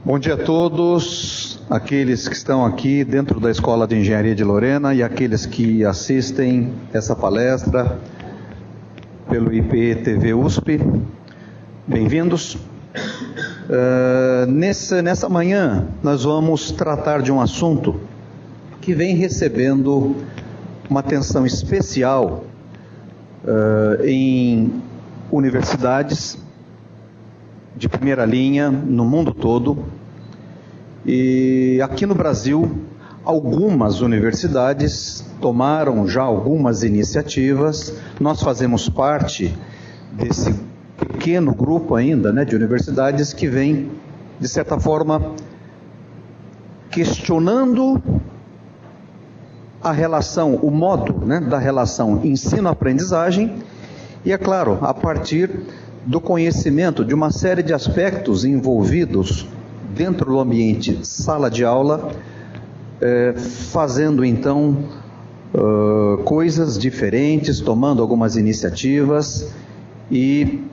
Bom dia a todos, aqueles que estão aqui dentro da Escola de Engenharia de Lorena e aqueles que assistem essa palestra pelo IPTV USP. Bem-vindos. Nessa manhã nós vamos tratar de um assunto que vem recebendo uma atenção especial em universidades de primeira linha no mundo todo, e aqui no Brasil algumas universidades tomaram já algumas iniciativas. Nós fazemos parte desse pequeno grupo ainda, de universidades que vem, de certa forma, questionando a relação, o modo da relação ensino-aprendizagem, e é claro, a partir do conhecimento de uma série de aspectos envolvidos dentro do ambiente sala de aula, fazendo então coisas diferentes, tomando algumas iniciativas e,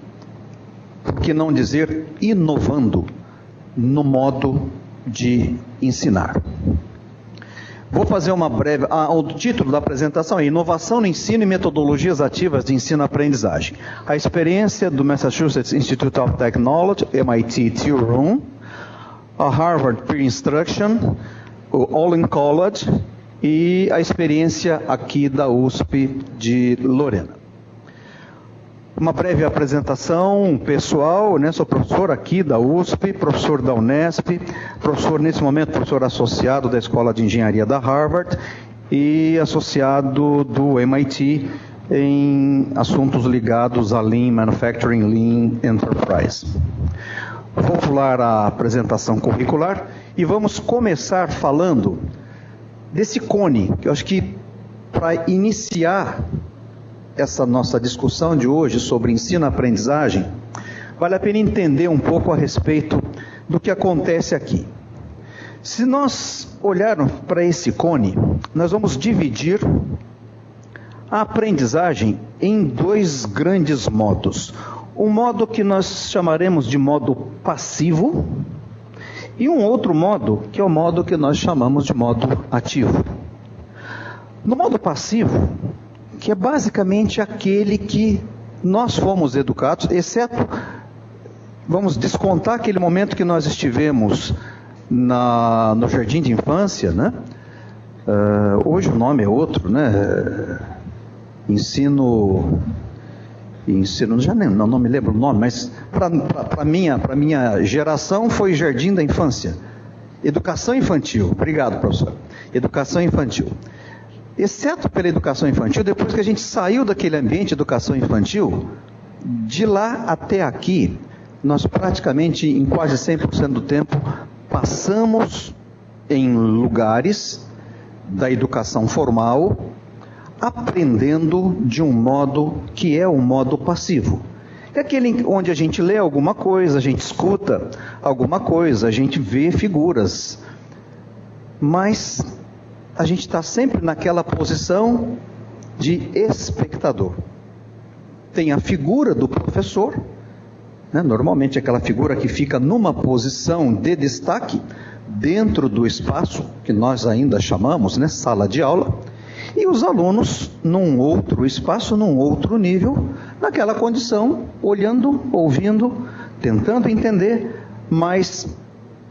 por que não dizer, inovando no modo de ensinar. Vou fazer uma breve... o título da apresentação é Inovação no Ensino e Metodologias Ativas de Ensino-Aprendizagem. A experiência do Massachusetts Institute of Technology, MIT Tea-Room, a Harvard Peer Instruction, o Olin College e a experiência aqui da USP de Lorena. Uma breve apresentação pessoal, sou professor aqui da USP, professor da Unesp, professor nesse momento, professor associado da Escola de Engenharia da Harvard e associado do MIT em assuntos ligados a Lean Manufacturing, Lean Enterprise. Vou pular a apresentação curricular e vamos começar falando desse cone, que eu acho que para iniciar essa nossa discussão de hoje sobre ensino-aprendizagem, vale a pena entender um pouco a respeito do que acontece aqui. Se nós olharmos para esse cone, nós vamos dividir a aprendizagem em dois grandes modos. Um modo que nós chamaremos de modo passivo e um outro modo, que é o modo que nós chamamos de modo ativo. No modo passivo, que é basicamente aquele que nós fomos educados, exceto, vamos descontar aquele momento que nós estivemos no jardim de infância, hoje o nome é outro, ensino, já não me lembro o nome, mas para minha geração foi jardim da infância, educação infantil. Obrigado, professor. Educação infantil. Exceto pela educação infantil, depois que a gente saiu daquele ambiente de educação infantil, de lá até aqui, nós praticamente, em quase 100% do tempo, passamos em lugares da educação formal, aprendendo de um modo que é um modo passivo. É aquele onde a gente lê alguma coisa, a gente escuta alguma coisa, a gente vê figuras, mas a gente está sempre naquela posição de espectador. Tem a figura do professor, normalmente aquela figura que fica numa posição de destaque dentro do espaço que nós ainda chamamos, sala de aula, e os alunos num outro espaço, num outro nível, naquela condição, olhando, ouvindo, tentando entender, mas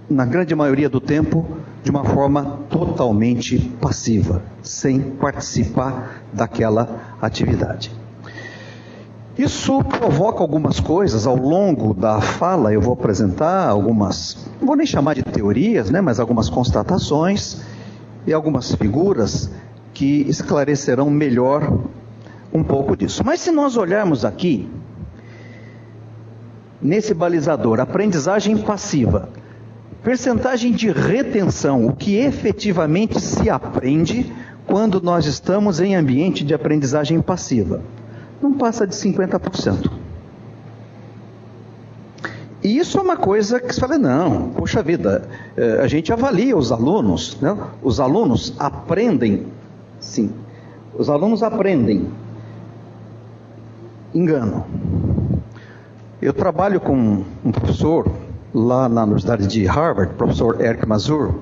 na grande maioria do tempo de uma forma totalmente passiva, sem participar daquela atividade. Isso provoca algumas coisas. Ao longo da fala eu vou apresentar algumas, não vou nem chamar de teorias, mas algumas constatações e algumas figuras que esclarecerão melhor um pouco disso. Mas se nós olharmos aqui, nesse balizador, aprendizagem passiva, percentagem de retenção, o que efetivamente se aprende quando nós estamos em ambiente de aprendizagem passiva, não passa de 50%. E isso é uma coisa que se fala, não, poxa vida, a gente avalia os alunos, os alunos aprendem, sim, os alunos aprendem, engano. Eu trabalho com um professor lá na Universidade de Harvard, professor Eric Mazur.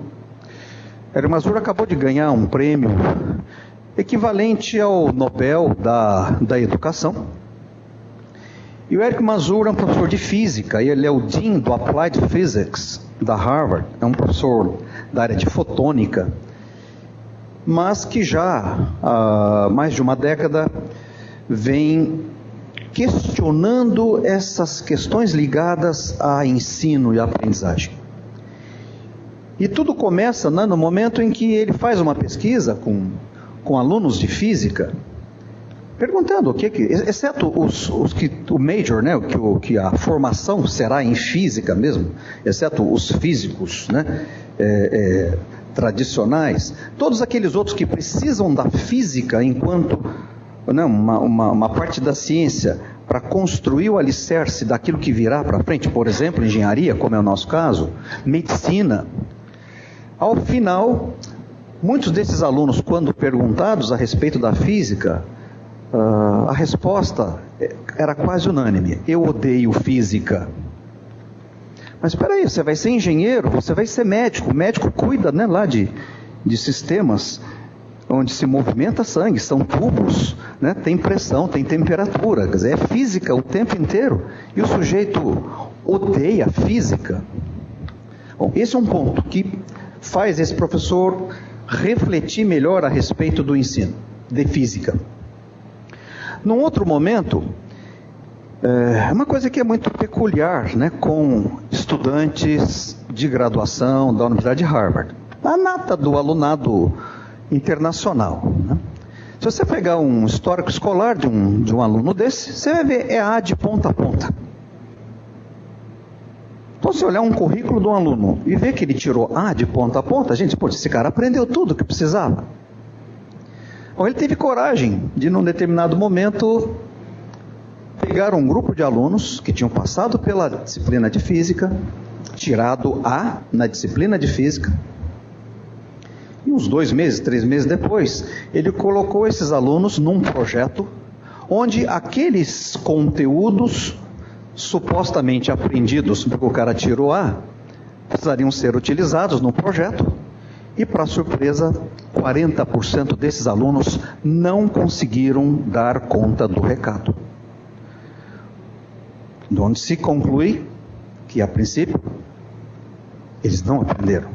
Eric Mazur acabou de ganhar um prêmio equivalente ao Nobel da Educação. E o Eric Mazur é um professor de física, e ele é o Dean do Applied Physics da Harvard, é um professor da área de fotônica, mas que já há mais de uma década vem questionando essas questões ligadas a ensino e aprendizagem. E tudo começa, né, no momento em que ele faz uma pesquisa com alunos de física, perguntando o que exceto os que o major, né, que a formação será em física mesmo, exceto os físicos, né, tradicionais, todos aqueles outros que precisam da física enquanto, né, uma parte da ciência para construir o alicerce daquilo que virá para frente, por exemplo, engenharia, como é o nosso caso, medicina. Ao final, muitos desses alunos, quando perguntados a respeito da física, a resposta era quase unânime: eu odeio física. Mas espera aí, você vai ser engenheiro, você vai ser médico. O médico cuida, né, lá de sistemas onde se movimenta sangue, são tubos, né, tem pressão, tem temperatura, quer dizer, é física o tempo inteiro. E o sujeito odeia física. Bom, esse é um ponto que faz esse professor refletir melhor a respeito do ensino de física. Num outro momento, uma coisa que é muito peculiar, né, com estudantes de graduação da Universidade de Harvard, a nata do alunado internacional, né? Se você pegar um histórico escolar de um aluno desse, você vai ver, é A de ponta a ponta. Então, se olhar um currículo de um aluno e ver que ele tirou A de ponta a ponta, gente, pô, esse cara aprendeu tudo o que precisava. Bom, ele teve coragem de, num determinado momento, pegar um grupo de alunos que tinham passado pela disciplina de física, tirado A na disciplina de física, e uns 2 meses, 3 meses depois, ele colocou esses alunos num projeto onde aqueles conteúdos supostamente aprendidos porque o cara tirou A precisariam ser utilizados no projeto. E, para surpresa, 40% desses alunos não conseguiram dar conta do recado. De onde se conclui que, a princípio, eles não aprenderam.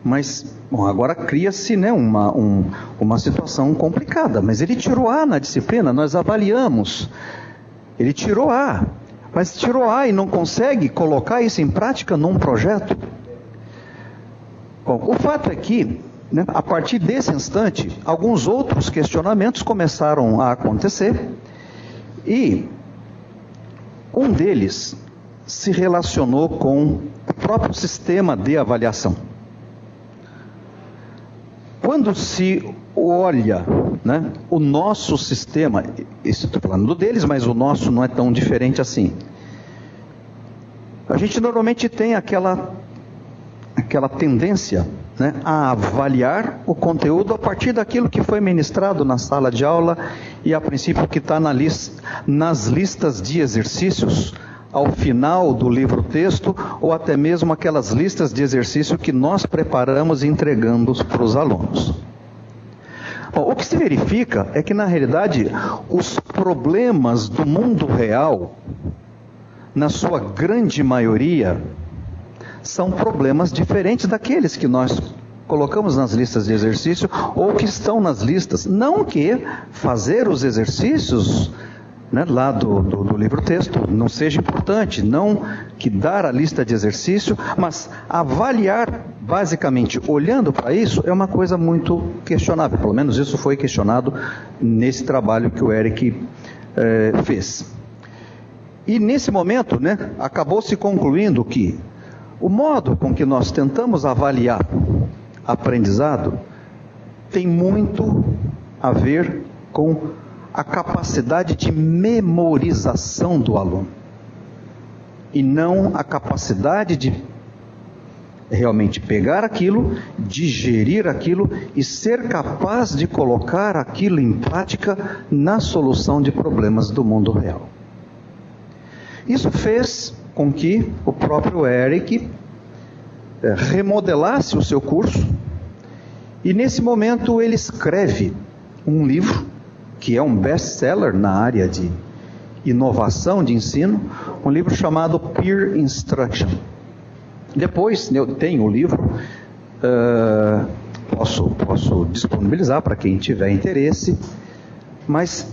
Mas, bom, agora cria-se, né, uma situação complicada. Mas ele tirou A na disciplina, nós avaliamos. Ele tirou A, mas tirou A e não consegue colocar isso em prática num projeto. Bom, o fato é que, né, a partir desse instante, alguns outros questionamentos começaram a acontecer, e um deles se relacionou com o próprio sistema de avaliação. Quando se olha, né, o nosso sistema, isso estou falando do deles, mas o nosso não é tão diferente assim. A gente normalmente tem aquela tendência, né, a avaliar o conteúdo a partir daquilo que foi ministrado na sala de aula e a princípio que está nas listas de exercícios ao final do livro-texto, ou até mesmo aquelas listas de exercício que nós preparamos e entregamos para os alunos. Bom, o que se verifica é que, na realidade, os problemas do mundo real, na sua grande maioria, são problemas diferentes daqueles que nós colocamos nas listas de exercício ou que estão nas listas. Não que fazer os exercícios, né, lá do livro-texto não seja importante, não que dar a lista de exercício, mas avaliar, basicamente, olhando para isso, é uma coisa muito questionável. Pelo menos isso foi questionado nesse trabalho que o Eric fez. E nesse momento, né, acabou se concluindo que o modo com que nós tentamos avaliar aprendizado tem muito a ver com a capacidade de memorização do aluno, e não a capacidade de realmente pegar aquilo, digerir aquilo e ser capaz de colocar aquilo em prática na solução de problemas do mundo real. Isso fez com que o próprio Eric remodelasse o seu curso, e nesse momento ele escreve um livro que é um best-seller na área de inovação de ensino, um livro chamado Peer Instruction. Depois eu tenho o livro, posso disponibilizar para quem tiver interesse, mas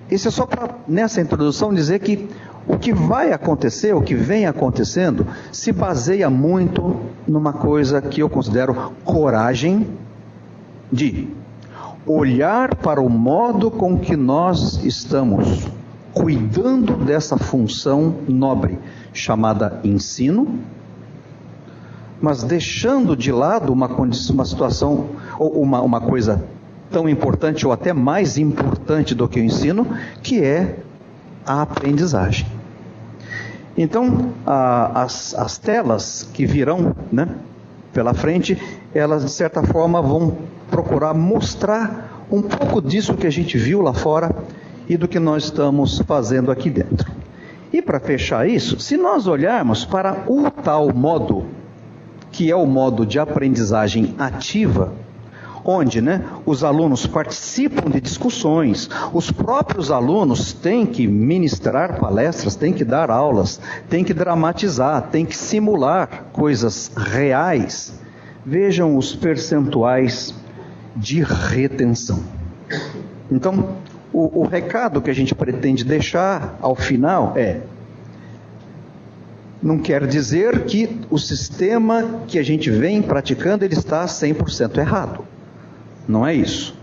isso é só para, nessa introdução, dizer que o que vai acontecer, o que vem acontecendo, se baseia muito numa coisa que eu considero coragem de olhar para o modo com que nós estamos cuidando dessa função nobre, chamada ensino, mas deixando de lado uma situação, ou uma coisa tão importante, ou até mais importante do que o ensino, que é a aprendizagem. Então, as telas que virão, né, pela frente, elas de certa forma vão procurar mostrar um pouco disso que a gente viu lá fora e do que nós estamos fazendo aqui dentro. E para fechar isso, se nós olharmos para o tal modo, que é o modo de aprendizagem ativa, onde, né, os alunos participam de discussões, os próprios alunos têm que ministrar palestras, têm que dar aulas, têm que dramatizar, têm que simular coisas reais. Vejam os percentuais de retenção. Então, o recado que a gente pretende deixar ao final não quer dizer que o sistema que a gente vem praticando ele está 100% errado. Não é isso.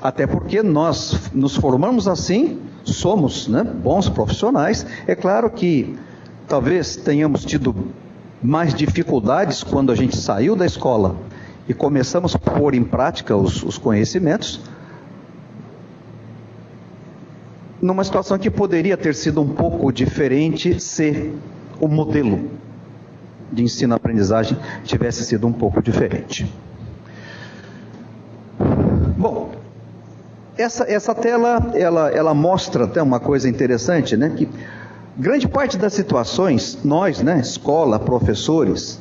Até porque nós nos formamos assim, somos, né, bons profissionais. É claro que talvez tenhamos tido mais dificuldades quando a gente saiu da escola e começamos a pôr em prática os conhecimentos, numa situação que poderia ter sido um pouco diferente se o modelo de ensino-aprendizagem tivesse sido um pouco diferente. Bom, essa tela, ela mostra até uma coisa interessante, né? Que grande parte das situações, nós, né, escola, professores,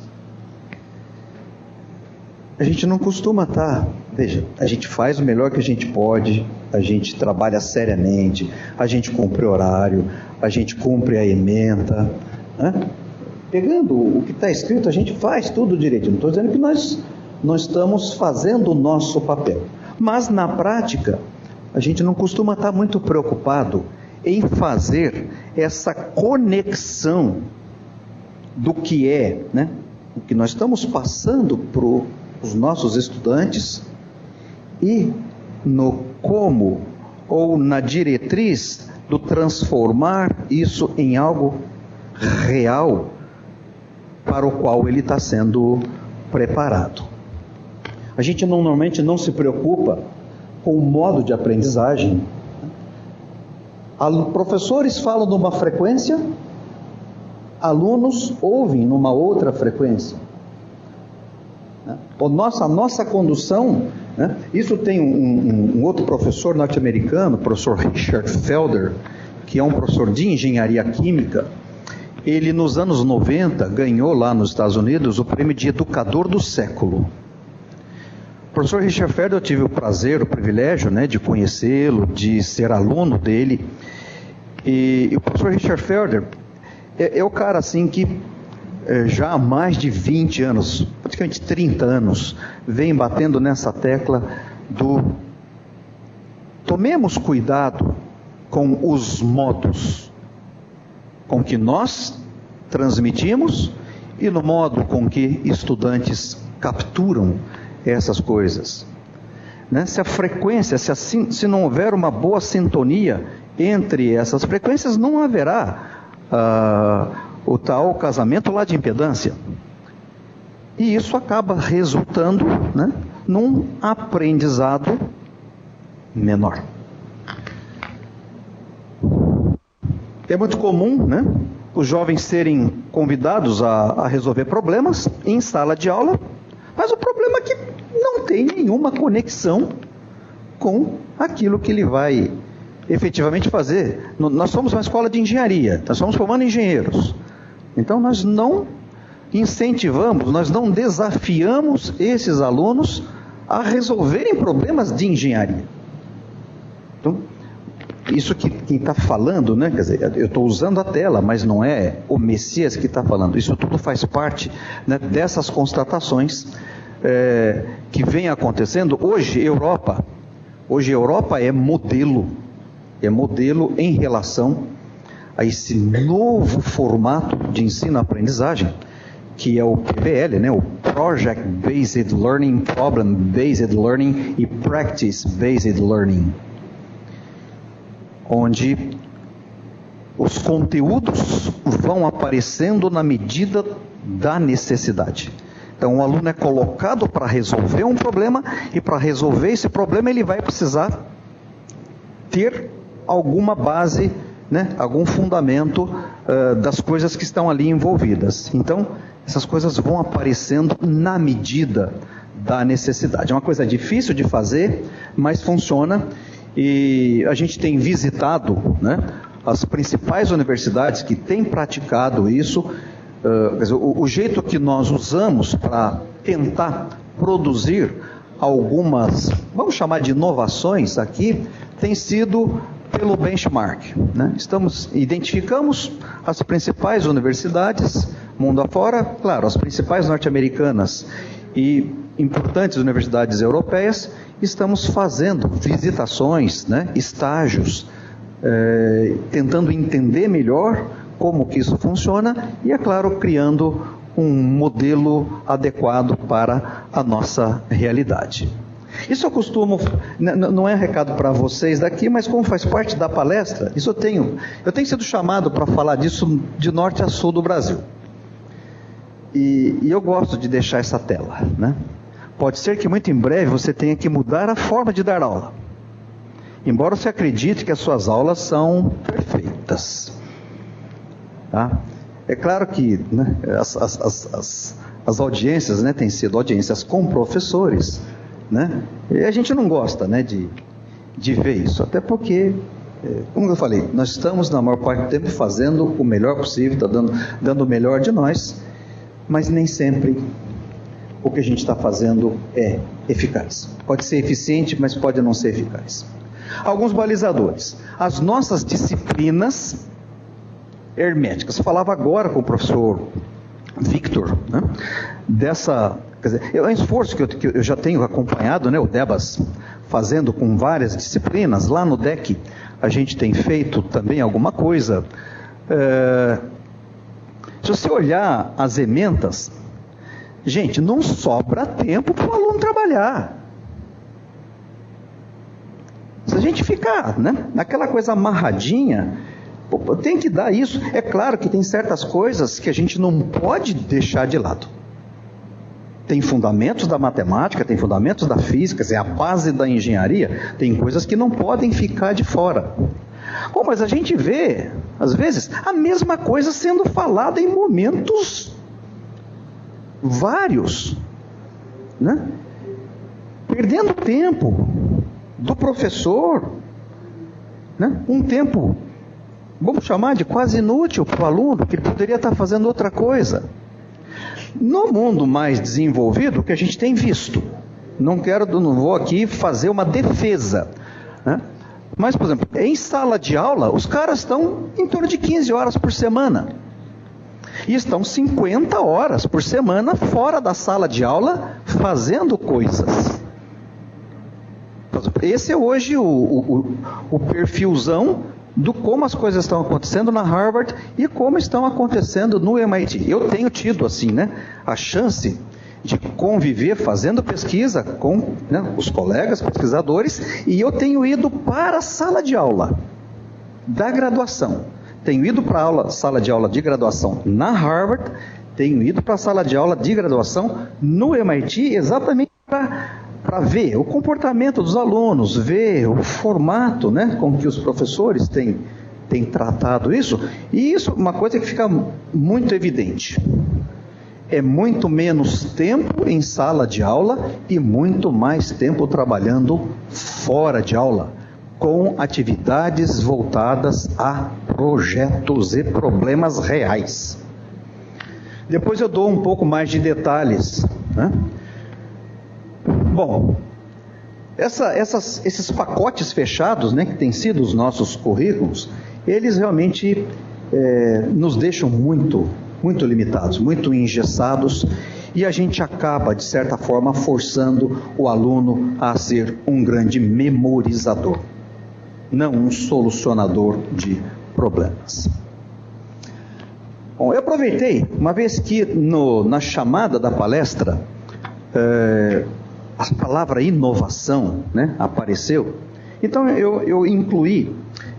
a gente não costuma estar, veja, a gente faz o melhor que a gente pode, a gente trabalha seriamente, a gente cumpre horário, a gente cumpre a ementa, né? Pegando o que está escrito, a gente faz tudo direito. Não estou dizendo que nós não estamos fazendo o nosso papel. Mas na prática, a gente não costuma estar muito preocupado em fazer essa conexão do que é, né, o que nós estamos passando para os nossos estudantes e no como ou na diretriz do transformar isso em algo real para o qual ele está sendo preparado. A gente normalmente não se preocupa com o modo de aprendizagem. Professores falam numa frequência, alunos ouvem numa outra frequência. A nossa condução, né? Isso tem um outro professor norte-americano, o professor Richard Felder, que é um professor de engenharia química. Ele nos anos 90 ganhou lá nos Estados Unidos o prêmio de educador do século. O professor Richard Felder, eu tive o prazer, o privilégio, né, de conhecê-lo, de ser aluno dele. E o professor Richard Felder é o cara assim que já há mais de 20 anos, praticamente 30 anos, vem batendo nessa tecla do tomemos cuidado com os modos com que nós transmitimos e no modo com que estudantes capturam essas coisas. Né? Se a frequência, se não houver uma boa sintonia entre essas frequências, não haverá o tal casamento lá de impedância. E isso acaba resultando, né, num aprendizado menor. É muito comum, né, os jovens serem convidados a resolver problemas em sala de aula, mas o problema é que não tem nenhuma conexão com aquilo que ele vai efetivamente fazer. Nós somos uma escola de engenharia, nós estamos formando engenheiros. Então nós não incentivamos, nós não desafiamos esses alunos a resolverem problemas de engenharia. Então, isso que quem está falando, né, quer dizer, eu estou usando a tela, mas não é o Messias que está falando. Isso tudo faz parte, né, dessas constatações que vem acontecendo. Hoje, Europa é modelo em relação a esse novo formato de ensino-aprendizagem, que é o PBL, né, o Project Based Learning, Problem Based Learning e Practice Based Learning, onde os conteúdos vão aparecendo na medida da necessidade. Então o aluno é colocado para resolver um problema, e para resolver esse problema ele vai precisar ter alguma base, né, algum fundamento das coisas que estão ali envolvidas. Então essas coisas vão aparecendo na medida da necessidade. É uma coisa difícil de fazer, mas funciona. E a gente tem visitado, né, as principais universidades que têm praticado isso. Quer dizer, o jeito que nós usamos para tentar produzir algumas, vamos chamar de inovações aqui, tem sido pelo benchmark, né? Identificamos as principais universidades mundo afora, claro, as principais norte-americanas e importantes universidades europeias. Estamos fazendo visitações, né, estágios, tentando entender melhor como que isso funciona e, é claro, criando um modelo adequado para a nossa realidade. Isso eu costumo, não é recado para vocês daqui, mas como faz parte da palestra, isso eu tenho sido chamado para falar disso de norte a sul do Brasil. E eu gosto de deixar essa tela, né? Pode ser que muito em breve você tenha que mudar a forma de dar aula, embora você acredite que as suas aulas são perfeitas. Tá? É claro que, né, as audiências, né, têm sido audiências com professores, né, e a gente não gosta, né, de ver isso, até porque, como eu falei, nós estamos na maior parte do tempo fazendo o melhor possível, dando o melhor de nós, mas nem sempre o que a gente está fazendo é eficaz. Pode ser eficiente, mas pode não ser eficaz. Alguns balizadores. As nossas disciplinas herméticas. Eu falava agora com o professor Victor, né, quer dizer, é um esforço que eu já tenho acompanhado, né, o Debas fazendo com várias disciplinas. Lá no DEC a gente tem feito também alguma coisa. Se você olhar as ementas, gente, não sobra tempo para o aluno trabalhar. Se a gente ficar, né, naquela coisa amarradinha, tem que dar isso. É claro que tem certas coisas que a gente não pode deixar de lado. Tem fundamentos da matemática, tem fundamentos da física, é a base da engenharia. Tem coisas que não podem ficar de fora. Bom, mas a gente vê, às vezes, a mesma coisa sendo falada em momentos vários, né? Perdendo tempo do professor, né? Um tempo, vamos chamar de quase inútil para o aluno, que poderia estar fazendo outra coisa. No mundo mais desenvolvido, o que a gente tem visto, não vou aqui fazer uma defesa, né? Mas, por exemplo, em sala de aula, os caras estão em torno de 15 horas por semana. E estão 50 horas por semana fora da sala de aula fazendo coisas. Esse é hoje o perfilzão do como as coisas estão acontecendo na Harvard e como estão acontecendo no MIT. Eu tenho tido, assim, né, a chance de conviver fazendo pesquisa com, né, os colegas pesquisadores, e eu tenho ido para a sala de aula da graduação. Tenho ido para a sala de aula de graduação na Harvard, tenho ido para a sala de aula de graduação no MIT, exatamente para ver o comportamento dos alunos, ver o formato, né, com que os professores têm tratado isso. E isso é uma coisa que fica muito evidente. É muito menos tempo em sala de aula e muito mais tempo trabalhando fora de aula. com atividades voltadas a projetos e problemas reais. Depois eu dou um pouco mais de detalhes, né? Bom, esses pacotes fechados, né, que têm sido os nossos currículos, eles realmente nos deixam muito limitados, muito engessados, e a gente acaba, de certa forma, forçando o aluno a ser um grande memorizador, não um solucionador de problemas. Bom, eu aproveitei, uma vez que na chamada da palestra, a palavra inovação, né, apareceu, então eu incluí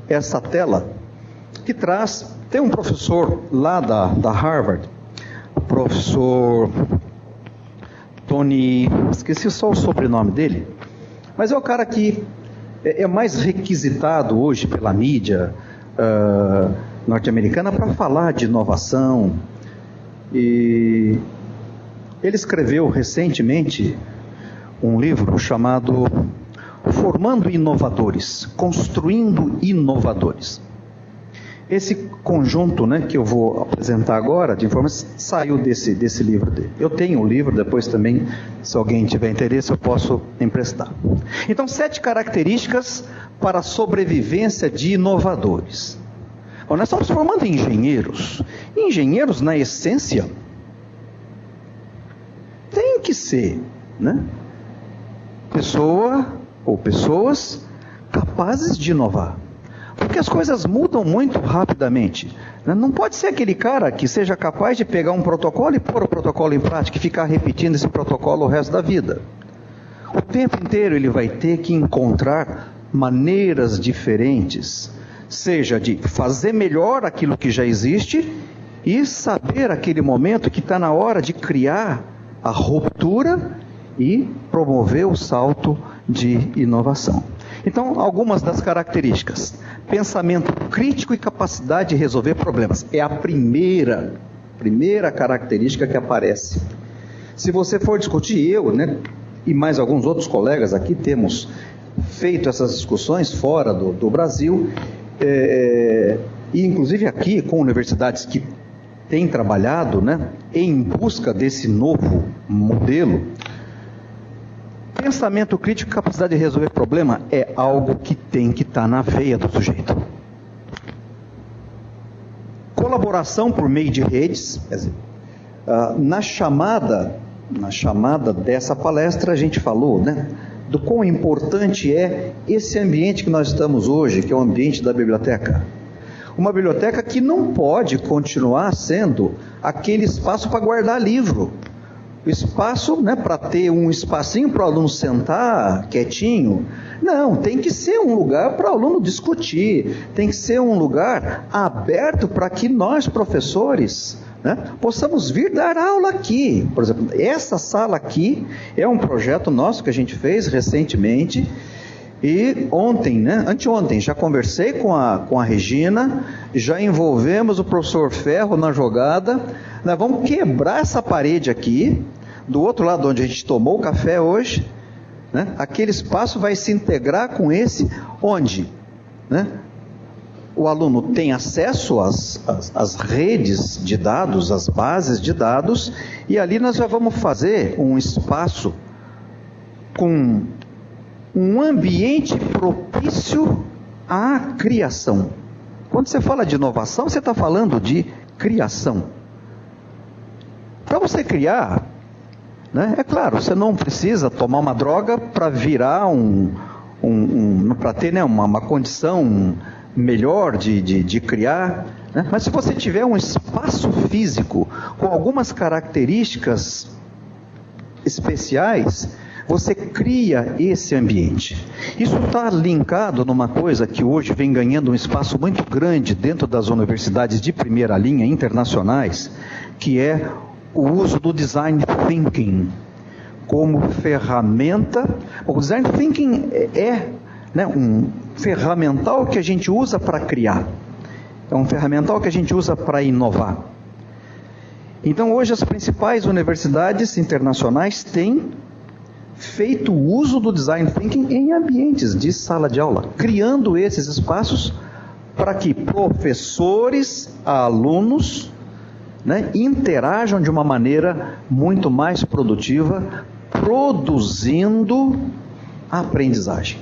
essa tela que tem um professor lá da Harvard, o professor Tony, esqueci só o sobrenome dele, mas é o cara que é mais requisitado hoje pela mídia norte-americana para falar de inovação, e ele escreveu recentemente um livro chamado Formando Inovadores, Construindo Inovadores. Esse conjunto, né, que eu vou apresentar agora, de informações, saiu desse livro dele. Eu tenho o livro, depois também, se alguém tiver interesse, eu posso emprestar. Então, 7 características para a sobrevivência de inovadores. Bom, nós estamos formando engenheiros. Engenheiros, na essência, tem que ser, né, pessoa ou pessoas capazes de inovar. Porque as coisas mudam muito rapidamente. Não pode ser aquele cara que seja capaz de pegar um protocolo e pôr o protocolo em prática e ficar repetindo esse protocolo o resto da vida. O tempo inteiro ele vai ter que encontrar maneiras diferentes, seja de fazer melhor aquilo que já existe e saber aquele momento que está na hora de criar a ruptura e promover o salto de inovação. Então, algumas das características: pensamento crítico e capacidade de resolver problemas. É a primeira característica que aparece. Se você for discutir, né, e mais alguns outros colegas aqui temos feito essas discussões fora do Brasil, e inclusive aqui com universidades que têm trabalhado, né, em busca desse novo modelo. Pensamento crítico e capacidade de resolver problema é algo que tem que estar na veia do sujeito. Colaboração por meio de redes. Quer dizer, na chamada dessa palestra a gente falou, né, do quão importante é esse ambiente que nós estamos hoje, que é o ambiente da biblioteca. Uma biblioteca que não pode continuar sendo aquele espaço para guardar livro. O espaço, né, para ter um espacinho para o aluno sentar quietinho. Não, tem que ser um lugar para o aluno discutir, tem que ser um lugar aberto para que nós, professores, né, possamos vir dar aula aqui. Por exemplo, essa sala aqui é um projeto nosso que a gente fez recentemente, e anteontem, já conversei com a Regina, já envolvemos o professor Ferro na jogada. Nós vamos quebrar essa parede aqui, do outro lado onde a gente tomou o café hoje, né? Aquele espaço vai se integrar com esse, onde, né, o aluno tem acesso às redes de dados, às bases de dados, e ali nós já vamos fazer um espaço com um ambiente propício à criação. Quando você fala de inovação, você está falando de criação. Para você criar, né, é claro, você não precisa tomar uma droga para virar para ter, né, uma condição melhor de criar, né? Mas se você tiver um espaço físico com algumas características especiais, você cria esse ambiente. Isso está linkado numa coisa que hoje vem ganhando um espaço muito grande dentro das universidades de primeira linha internacionais, que é o uso do Design Thinking como ferramenta. O Design Thinking né, um ferramental que a gente usa para criar. É um ferramental que a gente usa para inovar. Então hoje as principais universidades internacionais têm feito uso do Design Thinking em ambientes de sala de aula, criando esses espaços para que professores, alunos, né, interajam de uma maneira muito mais produtiva, produzindo a aprendizagem.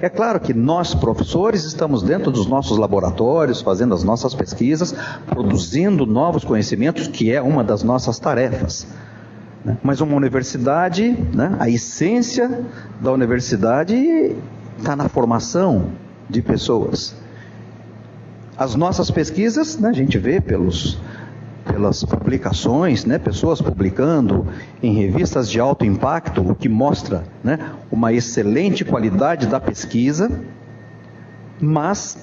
É claro que nós, professores, estamos dentro dos nossos laboratórios, fazendo as nossas pesquisas, produzindo novos conhecimentos, que é uma das nossas tarefas. Mas uma universidade, né, a essência da universidade está na formação de pessoas. As nossas pesquisas, né, a gente vê pelas publicações, né, pessoas publicando em revistas de alto impacto, o que mostra, né, uma excelente qualidade da pesquisa, mas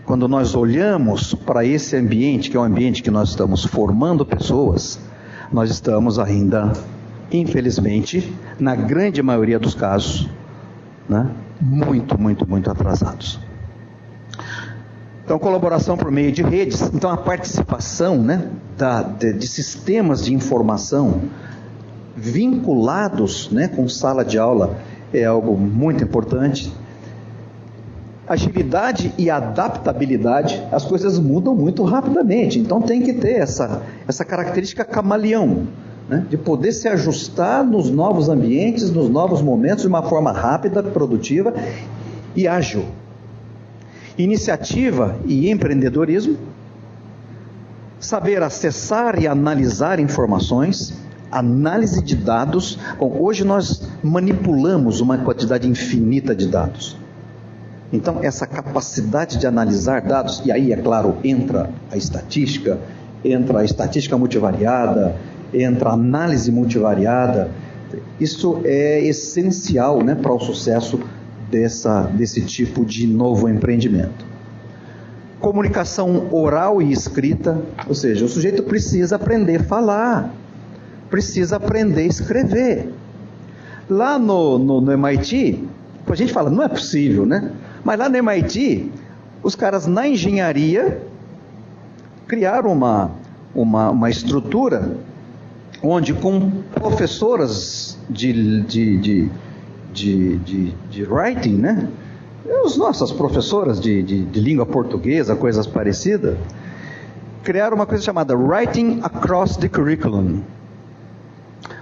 quando nós olhamos para esse ambiente, que é um ambiente que nós estamos formando pessoas, nós estamos ainda, infelizmente, na grande maioria dos casos, né, muito atrasados. Então, colaboração por meio de redes. Então, a participação, né, de sistemas de informação vinculados, né, com sala de aula é algo muito importante. Agilidade e adaptabilidade, as coisas mudam muito rapidamente. Então, tem que ter essa característica camaleão, né, de poder se ajustar nos novos ambientes, nos novos momentos, de uma forma rápida, produtiva e ágil. Iniciativa e empreendedorismo, saber acessar e analisar informações, análise de dados. Bom, hoje nós manipulamos uma quantidade infinita de dados. Então, essa capacidade de analisar dados, e aí, é claro, entra a estatística multivariada, entra a análise multivariada. Isso é essencial, né, para o sucesso desse tipo de novo empreendimento. Comunicação oral e escrita, ou seja, o sujeito precisa aprender a falar, precisa aprender a escrever. Lá no MIT, a gente fala, não é possível, né? Mas lá no MIT, os caras na engenharia criaram uma estrutura onde, com professoras de writing, né? As nossas professoras de língua portuguesa, coisas parecidas, criaram uma coisa chamada Writing Across the Curriculum.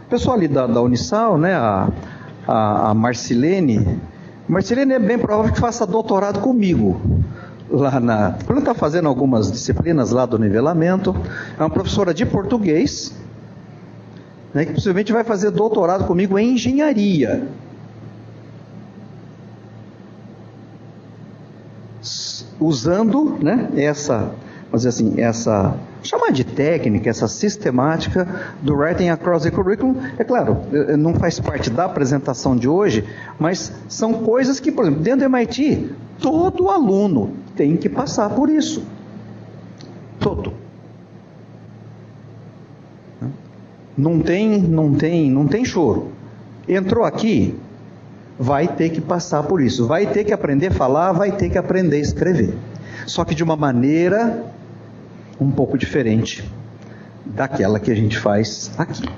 O pessoal ali da Unisal, né, a Marcilene é bem provável que faça doutorado comigo. Ela está fazendo algumas disciplinas lá do nivelamento. É uma professora de português, né, que possivelmente vai fazer doutorado comigo em engenharia. Usando, né, vamos dizer assim, chamar de técnica, essa sistemática do Writing Across the Curriculum. É claro, não faz parte da apresentação de hoje, mas são coisas que, por exemplo, dentro do MIT, todo aluno tem que passar por isso. Todo. Não tem choro. Entrou aqui, vai ter que passar por isso, vai ter que aprender a falar, vai ter que aprender a escrever, só que de uma maneira um pouco diferente daquela que a gente faz aqui.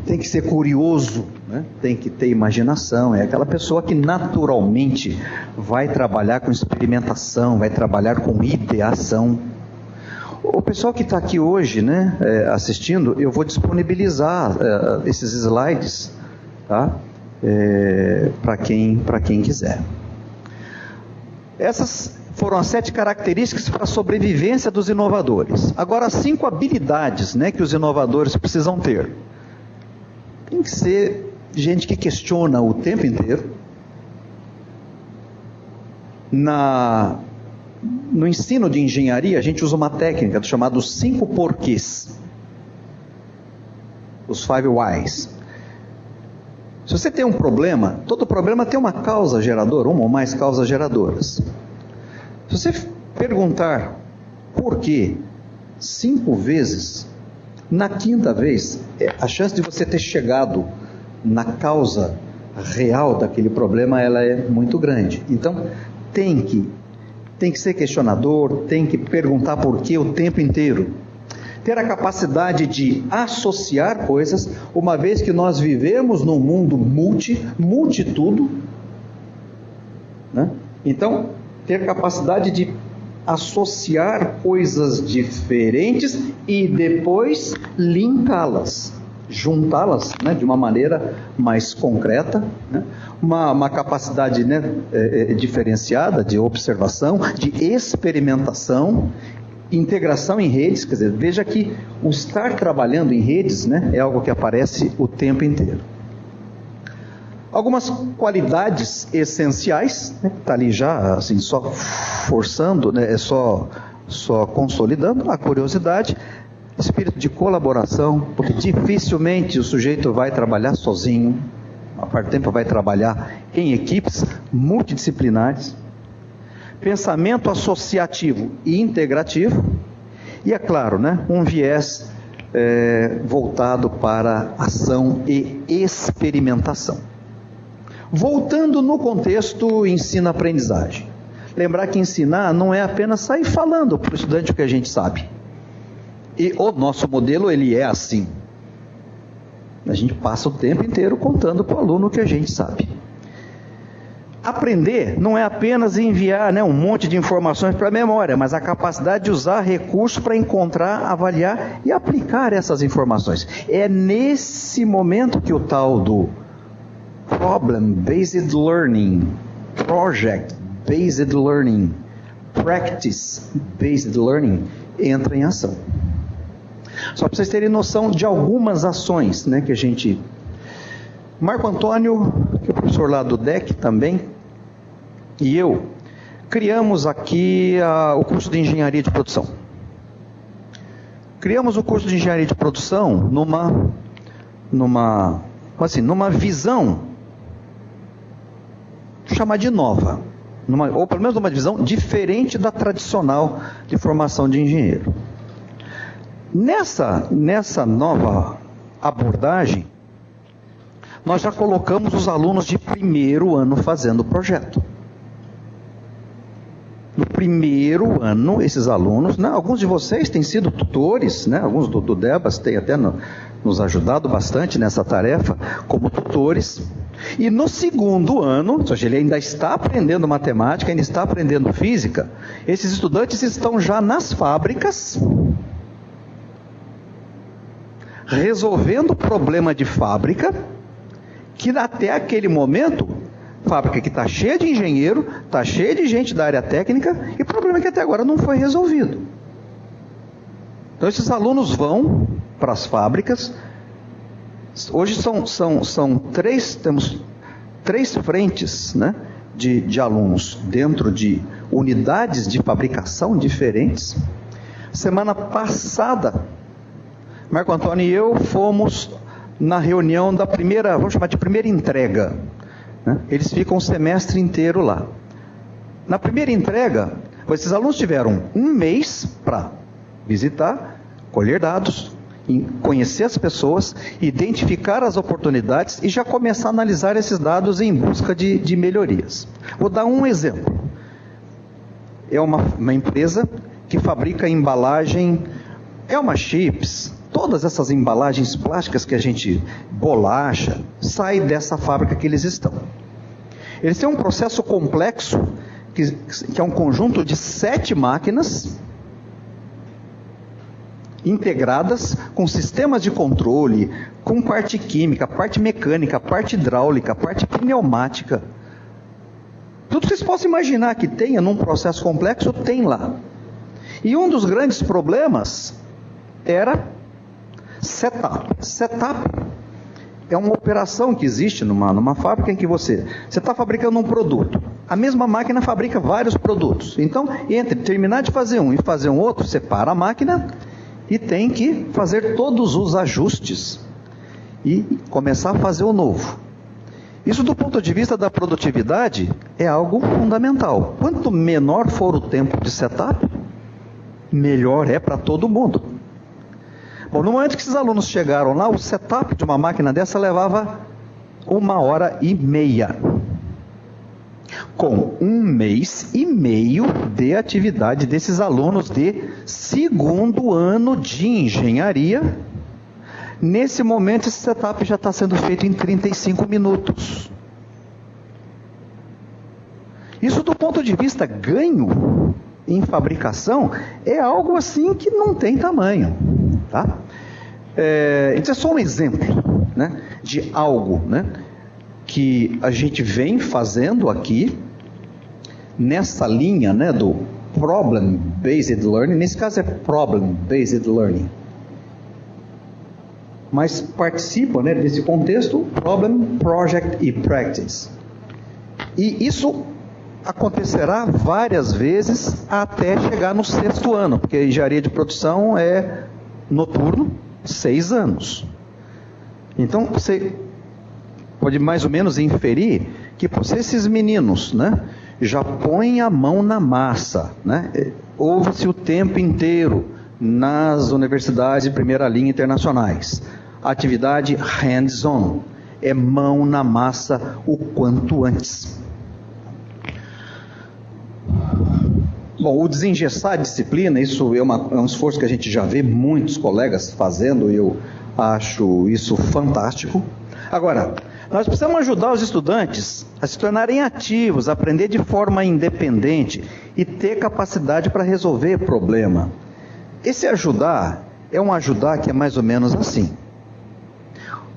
Tem que ser curioso, né? Tem que ter imaginação, é aquela pessoa que naturalmente vai trabalhar com experimentação, vai trabalhar com ideação. O pessoal que está aqui hoje, né, assistindo, eu vou disponibilizar esses slides, tá? Para quem quiser. Essas foram as 7 características para a sobrevivência dos inovadores. Agora, as 5 habilidades, né, que os inovadores precisam ter. Tem que ser gente que questiona o tempo inteiro. No ensino de engenharia, a gente usa uma técnica chamada 5 porquês. Os 5 whys. Se você tem um problema, todo problema tem uma causa geradora, uma ou mais causas geradoras. Se você perguntar por quê 5 vezes, na 5ª vez, a chance de você ter chegado na causa real daquele problema, ela é muito grande. Então, tem que ser questionador, tem que perguntar por quê o tempo inteiro. ter a capacidade de associar coisas, uma vez que nós vivemos num mundo multitudo, né? Então, ter capacidade de associar coisas diferentes e depois linká-las, juntá-las, né, de uma maneira mais concreta, né? Uma capacidade, né, diferenciada de observação, de experimentação, integração em redes. Quer dizer, veja que o estar trabalhando em redes, né, é algo que aparece o tempo inteiro. Algumas qualidades essenciais, né, está ali já assim, só forçando, né, só consolidando a curiosidade, espírito de colaboração, porque dificilmente o sujeito vai trabalhar sozinho, a parte do tempo vai trabalhar em equipes multidisciplinares, pensamento associativo e integrativo, e é claro, né, um viés voltado para ação e experimentação. Voltando no contexto ensino-aprendizagem, lembrar que ensinar não é apenas sair falando para o estudante o que a gente sabe. E o nosso modelo, ele é assim. A gente passa o tempo inteiro contando para o aluno o que a gente sabe. Aprender não é apenas enviar, né, um monte de informações para a memória, mas a capacidade de usar recursos para encontrar, avaliar e aplicar essas informações. É nesse momento que o tal do Problem-Based Learning, Project-Based Learning, Practice-Based Learning entra em ação. Só para vocês terem noção de algumas ações, né, que a gente... Marco Antônio, que é o professor lá do DEC também, e eu, criamos aqui o curso de Engenharia de Produção. Criamos o curso de Engenharia de Produção numa visão, chamar de nova, ou pelo menos numa visão diferente da tradicional de formação de engenheiro. Nessa nova abordagem, nós já colocamos os alunos de primeiro ano fazendo o projeto. No primeiro ano, esses alunos, né, alguns de vocês têm sido tutores, né, alguns do Debas têm até nos ajudado bastante nessa tarefa, como tutores. E no segundo ano, ou seja, ele ainda está aprendendo matemática, ainda está aprendendo física, esses estudantes estão já nas fábricas, resolvendo o problema de fábrica, que até aquele momento, fábrica que está cheia de engenheiro, está cheia de gente da área técnica, e o problema é que até agora não foi resolvido. Então esses alunos vão para as fábricas. Hoje temos três frentes, né, de alunos dentro de unidades de fabricação diferentes. Semana passada, Marco Antônio e eu fomos na reunião da primeira, vamos chamar de primeira entrega, né? Eles ficam o semestre inteiro lá. Na primeira entrega, esses alunos tiveram um mês para visitar, colher dados, conhecer as pessoas, identificar as oportunidades e já começar a analisar esses dados em busca de melhorias. Vou dar um exemplo. É uma empresa que fabrica embalagem, chips, todas essas embalagens plásticas que a gente bolacha, sai dessa fábrica que eles estão. Eles têm um processo complexo, que é um conjunto de 7 máquinas, integradas com sistemas de controle, com parte química, parte mecânica, parte hidráulica, parte pneumática. Tudo que vocês possam imaginar que tenha num processo complexo, tem lá. E um dos grandes problemas era setup. Setup é uma operação que existe numa fábrica em que você está fabricando um produto. A mesma máquina fabrica vários produtos. Então, entre terminar de fazer um e fazer um outro, você para a máquina e tem que fazer todos os ajustes e começar a fazer o novo. Isso, do ponto de vista da produtividade, é algo fundamental. Quanto menor for o tempo de setup, melhor é para todo mundo. Bom, no momento que esses alunos chegaram lá, o setup de uma máquina dessa levava 1h30. Com 1 mês e meio de atividade desses alunos de segundo ano de engenharia. Nesse momento, esse setup já está sendo feito em 35 minutos. Isso, do ponto de vista ganho em fabricação, é algo assim que não tem tamanho. Tá? Então é só um exemplo, né, de algo, né, que a gente vem fazendo aqui, nessa linha, né, do Problem-Based Learning. Nesse caso é Problem-Based Learning. Mas participa, né, desse contexto Problem, Project e Practice. E isso acontecerá várias vezes até chegar no 6º ano, porque a engenharia de produção é noturno, 6 anos. Então você pode mais ou menos inferir que se esses meninos, né, já põem a mão na massa, né, ouve-se o tempo inteiro nas universidades de primeira linha internacionais, atividade hands-on, é mão na massa o quanto antes. Bom, o desengessar a disciplina, isso é um esforço que a gente já vê muitos colegas fazendo, e eu acho isso fantástico. Agora, nós precisamos ajudar os estudantes a se tornarem ativos, a aprender de forma independente e ter capacidade para resolver problema. Esse ajudar é um ajudar que é mais ou menos assim.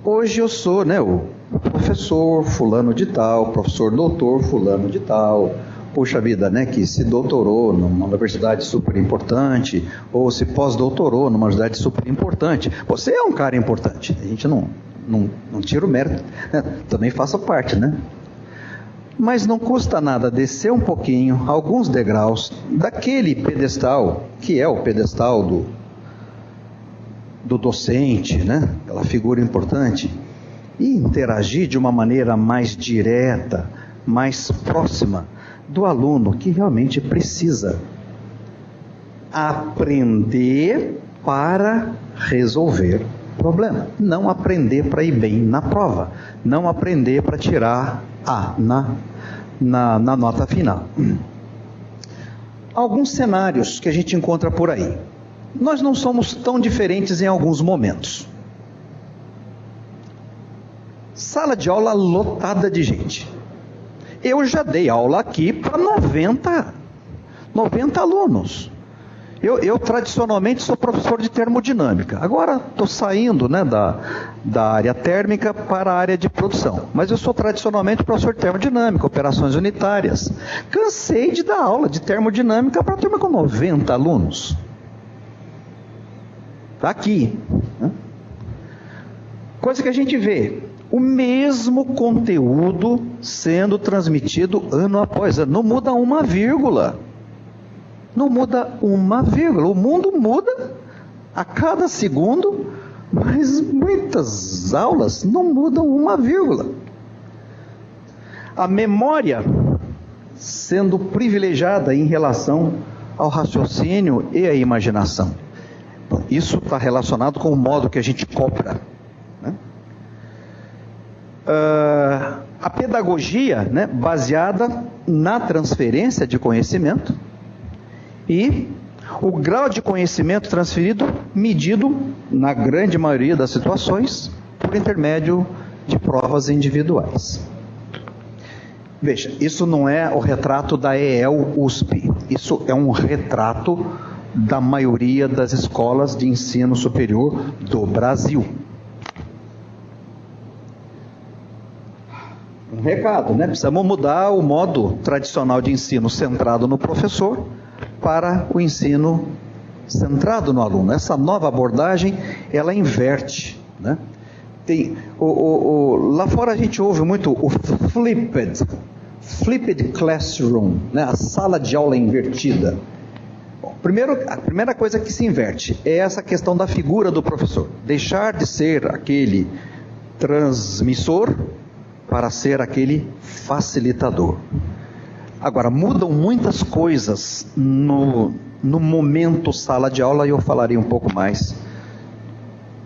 Hoje eu sou, né, o professor fulano de tal, professor doutor fulano de tal. Puxa vida, né, que se doutorou numa universidade super importante, ou se pós-doutorou numa universidade super importante. Você é um cara importante, a gente não tira o mérito, né? Também faço parte, né? Mas não custa nada descer um pouquinho, alguns degraus, daquele pedestal, que é o pedestal do docente, né? Aquela figura importante, e interagir de uma maneira mais direta, mais próxima do aluno que realmente precisa aprender para resolver problema, não aprender para ir bem na prova, não aprender para tirar A na nota final. Alguns cenários que a gente encontra por aí. Nós não somos tão diferentes em alguns momentos. Sala de aula lotada de gente. Eu já dei aula aqui para 90 alunos. Eu tradicionalmente sou professor de termodinâmica. Agora estou saindo, né, da área térmica para a área de produção. Mas eu sou tradicionalmente professor de termodinâmica, operações unitárias. Cansei de dar aula de termodinâmica para uma turma com 90 alunos. Está aqui. Né? Coisa que a gente vê. O mesmo conteúdo sendo transmitido ano após ano. Não muda uma vírgula. Não muda uma vírgula. O mundo muda a cada segundo, mas muitas aulas não mudam uma vírgula. A memória sendo privilegiada em relação ao raciocínio e à imaginação. Bom, isso está relacionado com o modo que a gente cobra. Né? A pedagogia, né, baseada na transferência de conhecimento e o grau de conhecimento transferido medido, na grande maioria das situações, por intermédio de provas individuais. Veja, isso não é o retrato da EEL-USP, isso é um retrato da maioria das escolas de ensino superior do Brasil. Um recado, né? Precisamos mudar o modo tradicional de ensino centrado no professor para o ensino centrado no aluno. Essa nova abordagem, ela inverte, né? Lá fora a gente ouve muito o flipped classroom, né? A sala de aula invertida. Bom, a primeira coisa que se inverte é essa questão da figura do professor. Deixar de ser aquele transmissor para ser aquele facilitador. Agora, mudam muitas coisas no momento sala de aula, e eu falarei um pouco mais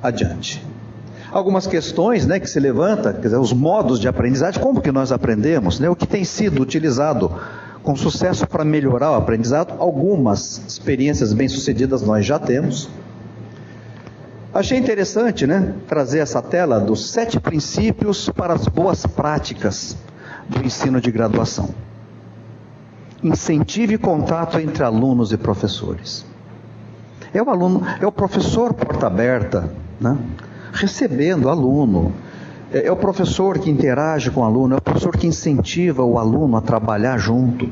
adiante. Algumas questões, né, que se levanta, quer dizer, os modos de aprendizagem, como que nós aprendemos, né, o que tem sido utilizado com sucesso para melhorar o aprendizado. Algumas experiências bem-sucedidas nós já temos. Achei interessante, né, trazer essa tela dos 7 princípios para as boas práticas do ensino de graduação. Incentive contato entre alunos e professores. É o professor porta aberta, né, recebendo o aluno. É o professor que interage com o aluno, é o professor que incentiva o aluno a trabalhar junto.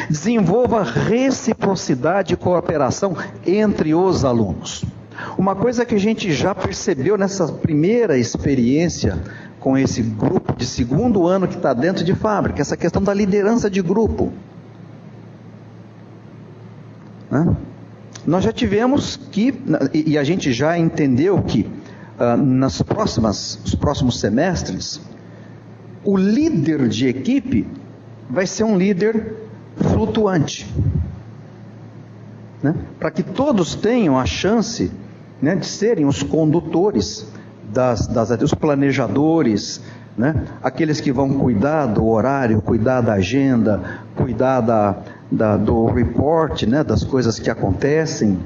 Desenvolva reciprocidade e cooperação entre os alunos. Uma coisa que a gente já percebeu nessa primeira experiência com esse grupo de segundo ano que está dentro de fábrica, essa questão da liderança de grupo. Nós já tivemos que, e a gente já entendeu que nos próximos semestres, o líder de equipe vai ser um líder flutuante, né? Para que todos tenham a chance, né, de serem os condutores, os planejadores, né? Aqueles que vão cuidar do horário, cuidar da agenda, cuidar do report, né, das coisas que acontecem.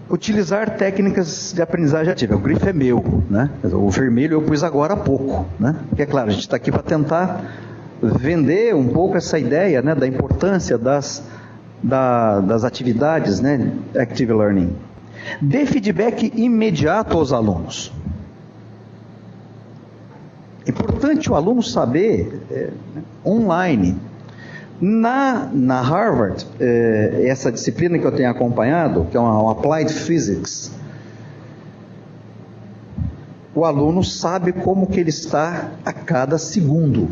Utilizar técnicas de aprendizagem ativa. O grifo é meu, né? O vermelho eu pus agora há pouco, né? Porque é claro, a gente está aqui para tentar vender um pouco essa ideia, né, da importância das atividades, né, Active Learning. Dê feedback imediato aos alunos. É importante o aluno saber online. Na Harvard, essa disciplina que eu tenho acompanhado, que é uma Applied Physics, o aluno sabe como que ele está a cada segundo.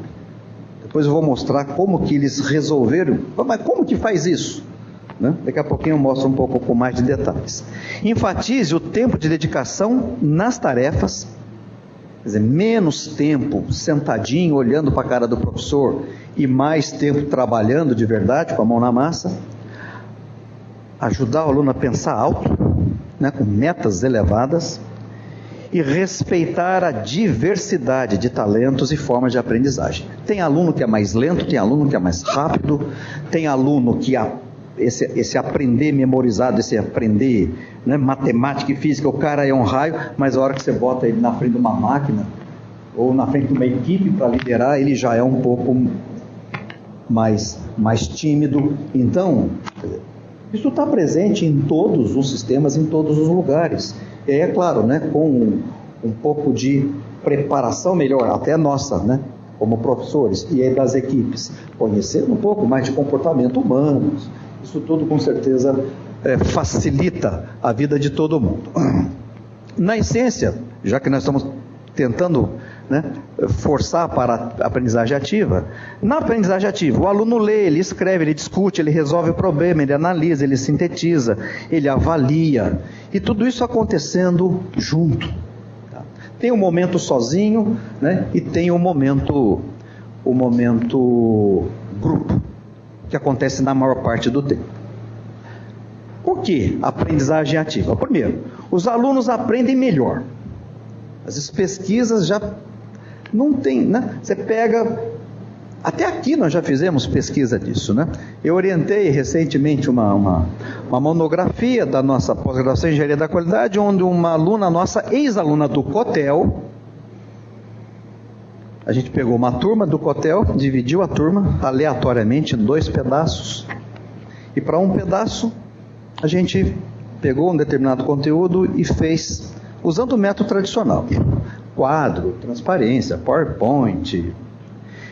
Depois eu vou mostrar como que eles resolveram. Mas como que faz isso? Né? Daqui a pouquinho eu mostro um pouco com mais de detalhes. Enfatize o tempo de dedicação nas tarefas. Quer dizer, menos tempo sentadinho, olhando para a cara do professor, e mais tempo trabalhando de verdade, com a mão na massa. Ajudar o aluno a pensar alto, né, com metas elevadas. E respeitar a diversidade de talentos e formas de aprendizagem. Tem aluno que é mais lento, tem aluno que é mais rápido, tem aluno que esse aprender memorizado, esse aprender, né, matemática e física, o cara é um raio, mas a hora que você bota ele na frente de uma máquina, ou na frente de uma equipe para liderar, ele já é um pouco mais tímido. Então, isso está presente em todos os sistemas, em todos os lugares. E aí, é claro, né, com um pouco de preparação melhor, até nossa, né, como professores, e aí das equipes, conhecendo um pouco mais de comportamento humano, isso tudo com certeza facilita a vida de todo mundo. Na essência, já que nós estamos tentando, né, forçar para a aprendizagem ativa, na aprendizagem ativa, o aluno lê, ele escreve, ele discute, ele resolve o problema, ele analisa, ele sintetiza, ele avalia, e tudo isso acontecendo junto. Tá? Tem um momento sozinho, né, e tem um momento grupo, que acontece na maior parte do tempo. Por que aprendizagem ativa? Primeiro, os alunos aprendem melhor. As pesquisas já não tem, né? Você pega, até aqui nós já fizemos pesquisa disso, né? Eu orientei recentemente uma monografia da nossa pós-graduação em Engenharia da Qualidade, onde uma aluna nossa, ex-aluna do COTEL, a gente pegou uma turma do COTEL, dividiu a turma aleatoriamente em 2 pedaços, e para um pedaço a gente pegou um determinado conteúdo e fez usando o método tradicional, quadro, transparência, PowerPoint,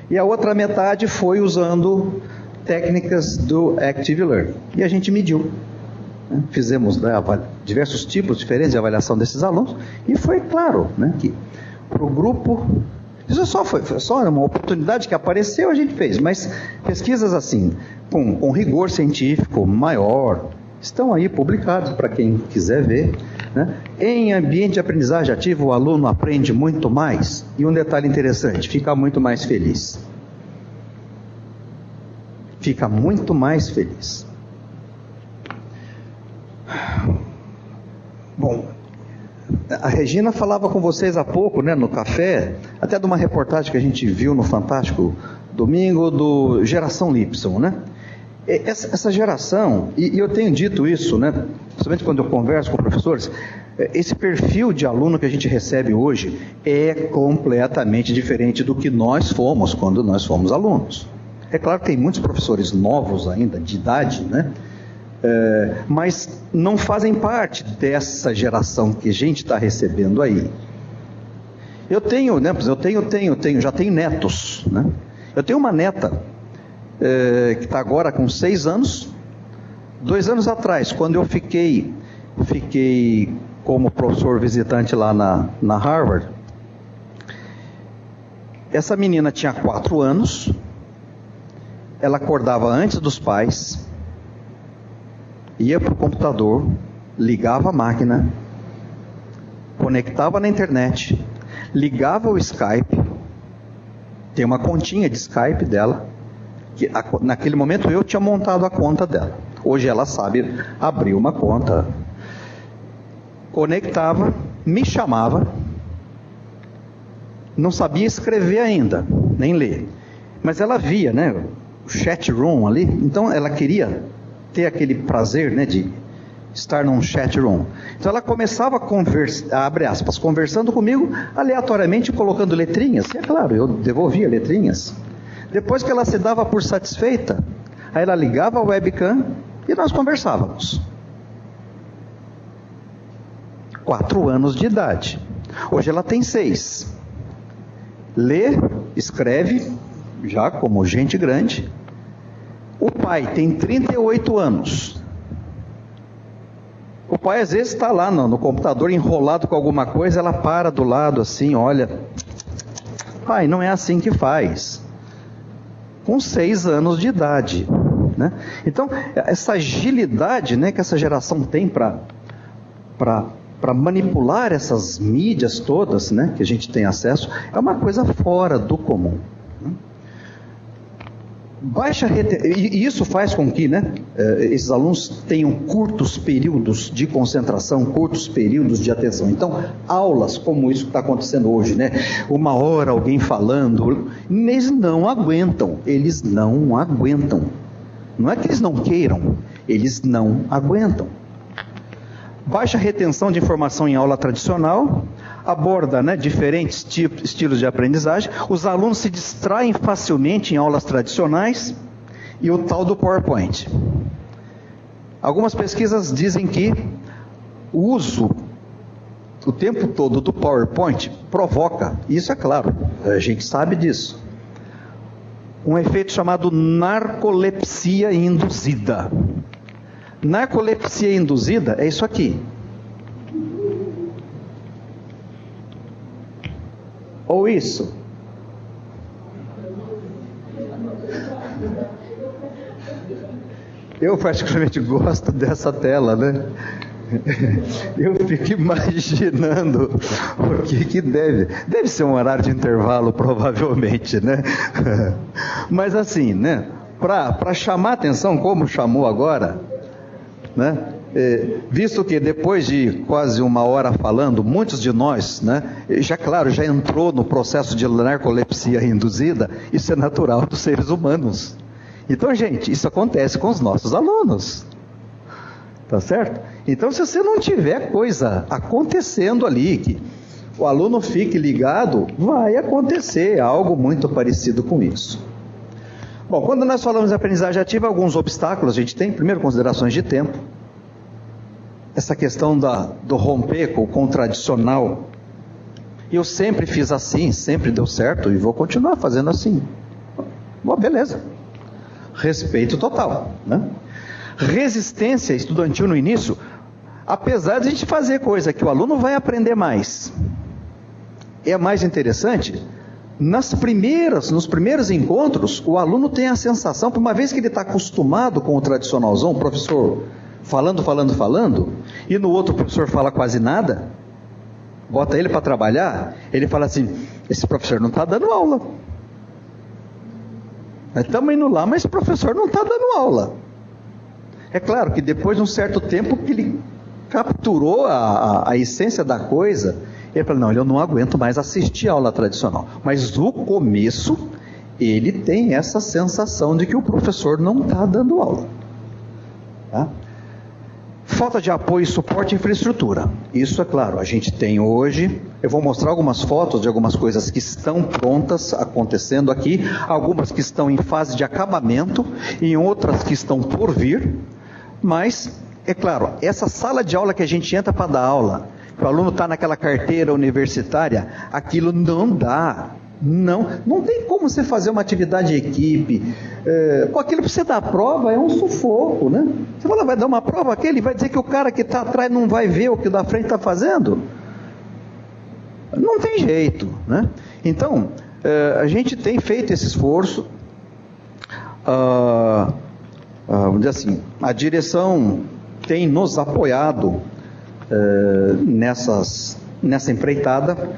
e a outra metade foi usando técnicas do Active Learning, e a gente mediu, né? Fizemos, né, diversos tipos diferentes de avaliação desses alunos, e foi claro, né, que para o grupo, isso foi só uma oportunidade que apareceu, a gente fez, mas pesquisas assim, com rigor científico maior, estão aí publicados para quem quiser ver, né? Em ambiente de aprendizagem ativa, o aluno aprende muito mais, e um detalhe interessante, fica muito mais feliz. Fica muito mais feliz. Bom, a Regina falava com vocês há pouco, né, no café, até de uma reportagem que a gente viu no Fantástico domingo do Geração Y, né? Essa geração, e eu tenho dito isso, né? Principalmente quando eu converso com professores, esse perfil de aluno que a gente recebe hoje é completamente diferente do que nós fomos quando nós fomos alunos. É claro que tem muitos professores novos ainda, de idade, né? Mas não fazem parte dessa geração que a gente está recebendo aí. Eu tenho, né? Já tenho netos, né? Eu tenho uma neta que está agora com 6 anos. 2 anos atrás, quando eu fiquei como professor visitante lá na Harvard, essa menina tinha 4 anos, ela acordava antes dos pais, ia para o computador, ligava a máquina, conectava na internet, ligava o Skype, tem uma continha de Skype dela, que naquele momento eu tinha montado a conta dela. Hoje ela sabe abrir uma conta, conectava, me chamava, não sabia escrever ainda, nem ler, mas ela via, né, o chat room ali, então ela queria ter aquele prazer, né, de estar num chat room. Então ela começava a conversar, abre aspas, conversando comigo, aleatoriamente colocando letrinhas, e é claro, eu devolvia letrinhas. Depois que ela se dava por satisfeita, aí ela ligava a webcam e nós conversávamos. 4 anos de idade. Hoje ela tem 6. Lê, escreve, já como gente grande. O pai tem 38 anos. O pai às vezes está lá no computador enrolado com alguma coisa, ela para do lado assim, olha. Pai, não é assim que faz. Com 6 anos de idade, né? Então, essa agilidade, né, que essa geração tem para manipular essas mídias todas, né, que a gente tem acesso, é uma coisa fora do comum, né? E isso faz com que, né, esses alunos tenham curtos períodos de concentração, curtos períodos de atenção. Então, aulas como isso que está acontecendo hoje, né, 1 hora alguém falando, eles não aguentam. Não é que eles não queiram, eles não aguentam. Baixa retenção de informação em aula tradicional, aborda, né, diferentes estilos de aprendizagem. Os alunos se distraem facilmente em aulas tradicionais e o tal do PowerPoint. Algumas pesquisas dizem que o uso o tempo todo do PowerPoint provoca, isso é claro, a gente sabe disso, um efeito chamado narcolepsia induzida. Narcolepsia induzida é isso aqui. Ou isso. Eu particularmente gosto dessa tela, né? Eu fico imaginando o que deve ser um horário de intervalo, provavelmente, né? Mas assim, né? Para chamar atenção, como chamou agora, né? Visto que depois de quase 1 hora falando, muitos de nós, né, já entrou no processo de narcolepsia induzida. Isso é natural dos seres humanos. Então, gente, isso acontece com os nossos alunos, tá certo? Então, se você não tiver coisa acontecendo ali, que o aluno fique ligado, vai acontecer algo muito parecido com isso. Bom, quando nós falamos de aprendizagem ativa, alguns obstáculos a gente tem. Primeiro, considerações de tempo. Essa questão do romper com o tradicional. Eu sempre fiz assim, sempre deu certo e vou continuar fazendo assim. Bom, beleza. Respeito total, né? Resistência estudantil no início, apesar de a gente fazer coisa que o aluno vai aprender mais. É mais interessante, nos primeiros encontros, o aluno tem a sensação, por uma vez que ele está acostumado com o tradicionalzão, o professor falando, e no outro o professor fala quase nada, bota ele para trabalhar, ele fala assim, esse professor não está dando aula. Nós estamos indo lá, mas esse professor não está dando aula. É claro que depois de um certo tempo que ele capturou a essência da coisa, ele fala, não, eu não aguento mais assistir a aula tradicional. Mas no começo, ele tem essa sensação de que o professor não está dando aula. Tá? Falta de apoio, suporte e infraestrutura. Isso é claro, a gente tem hoje. Eu vou mostrar algumas fotos de algumas coisas que estão prontas, acontecendo aqui, algumas que estão em fase de acabamento, e outras que estão por vir, mas, é claro, essa sala de aula que a gente entra para dar aula, que o aluno está naquela carteira universitária, aquilo não dá. Não tem como você fazer uma atividade em equipe, com aquilo para você dar a prova é um sufoco, né? Você fala, vai dar uma prova, aquele vai dizer que o cara que está atrás não vai ver o que o da frente está fazendo? Não tem jeito, né? Então, a gente tem feito esse esforço, vamos dizer assim, a direção tem nos apoiado nessa empreitada.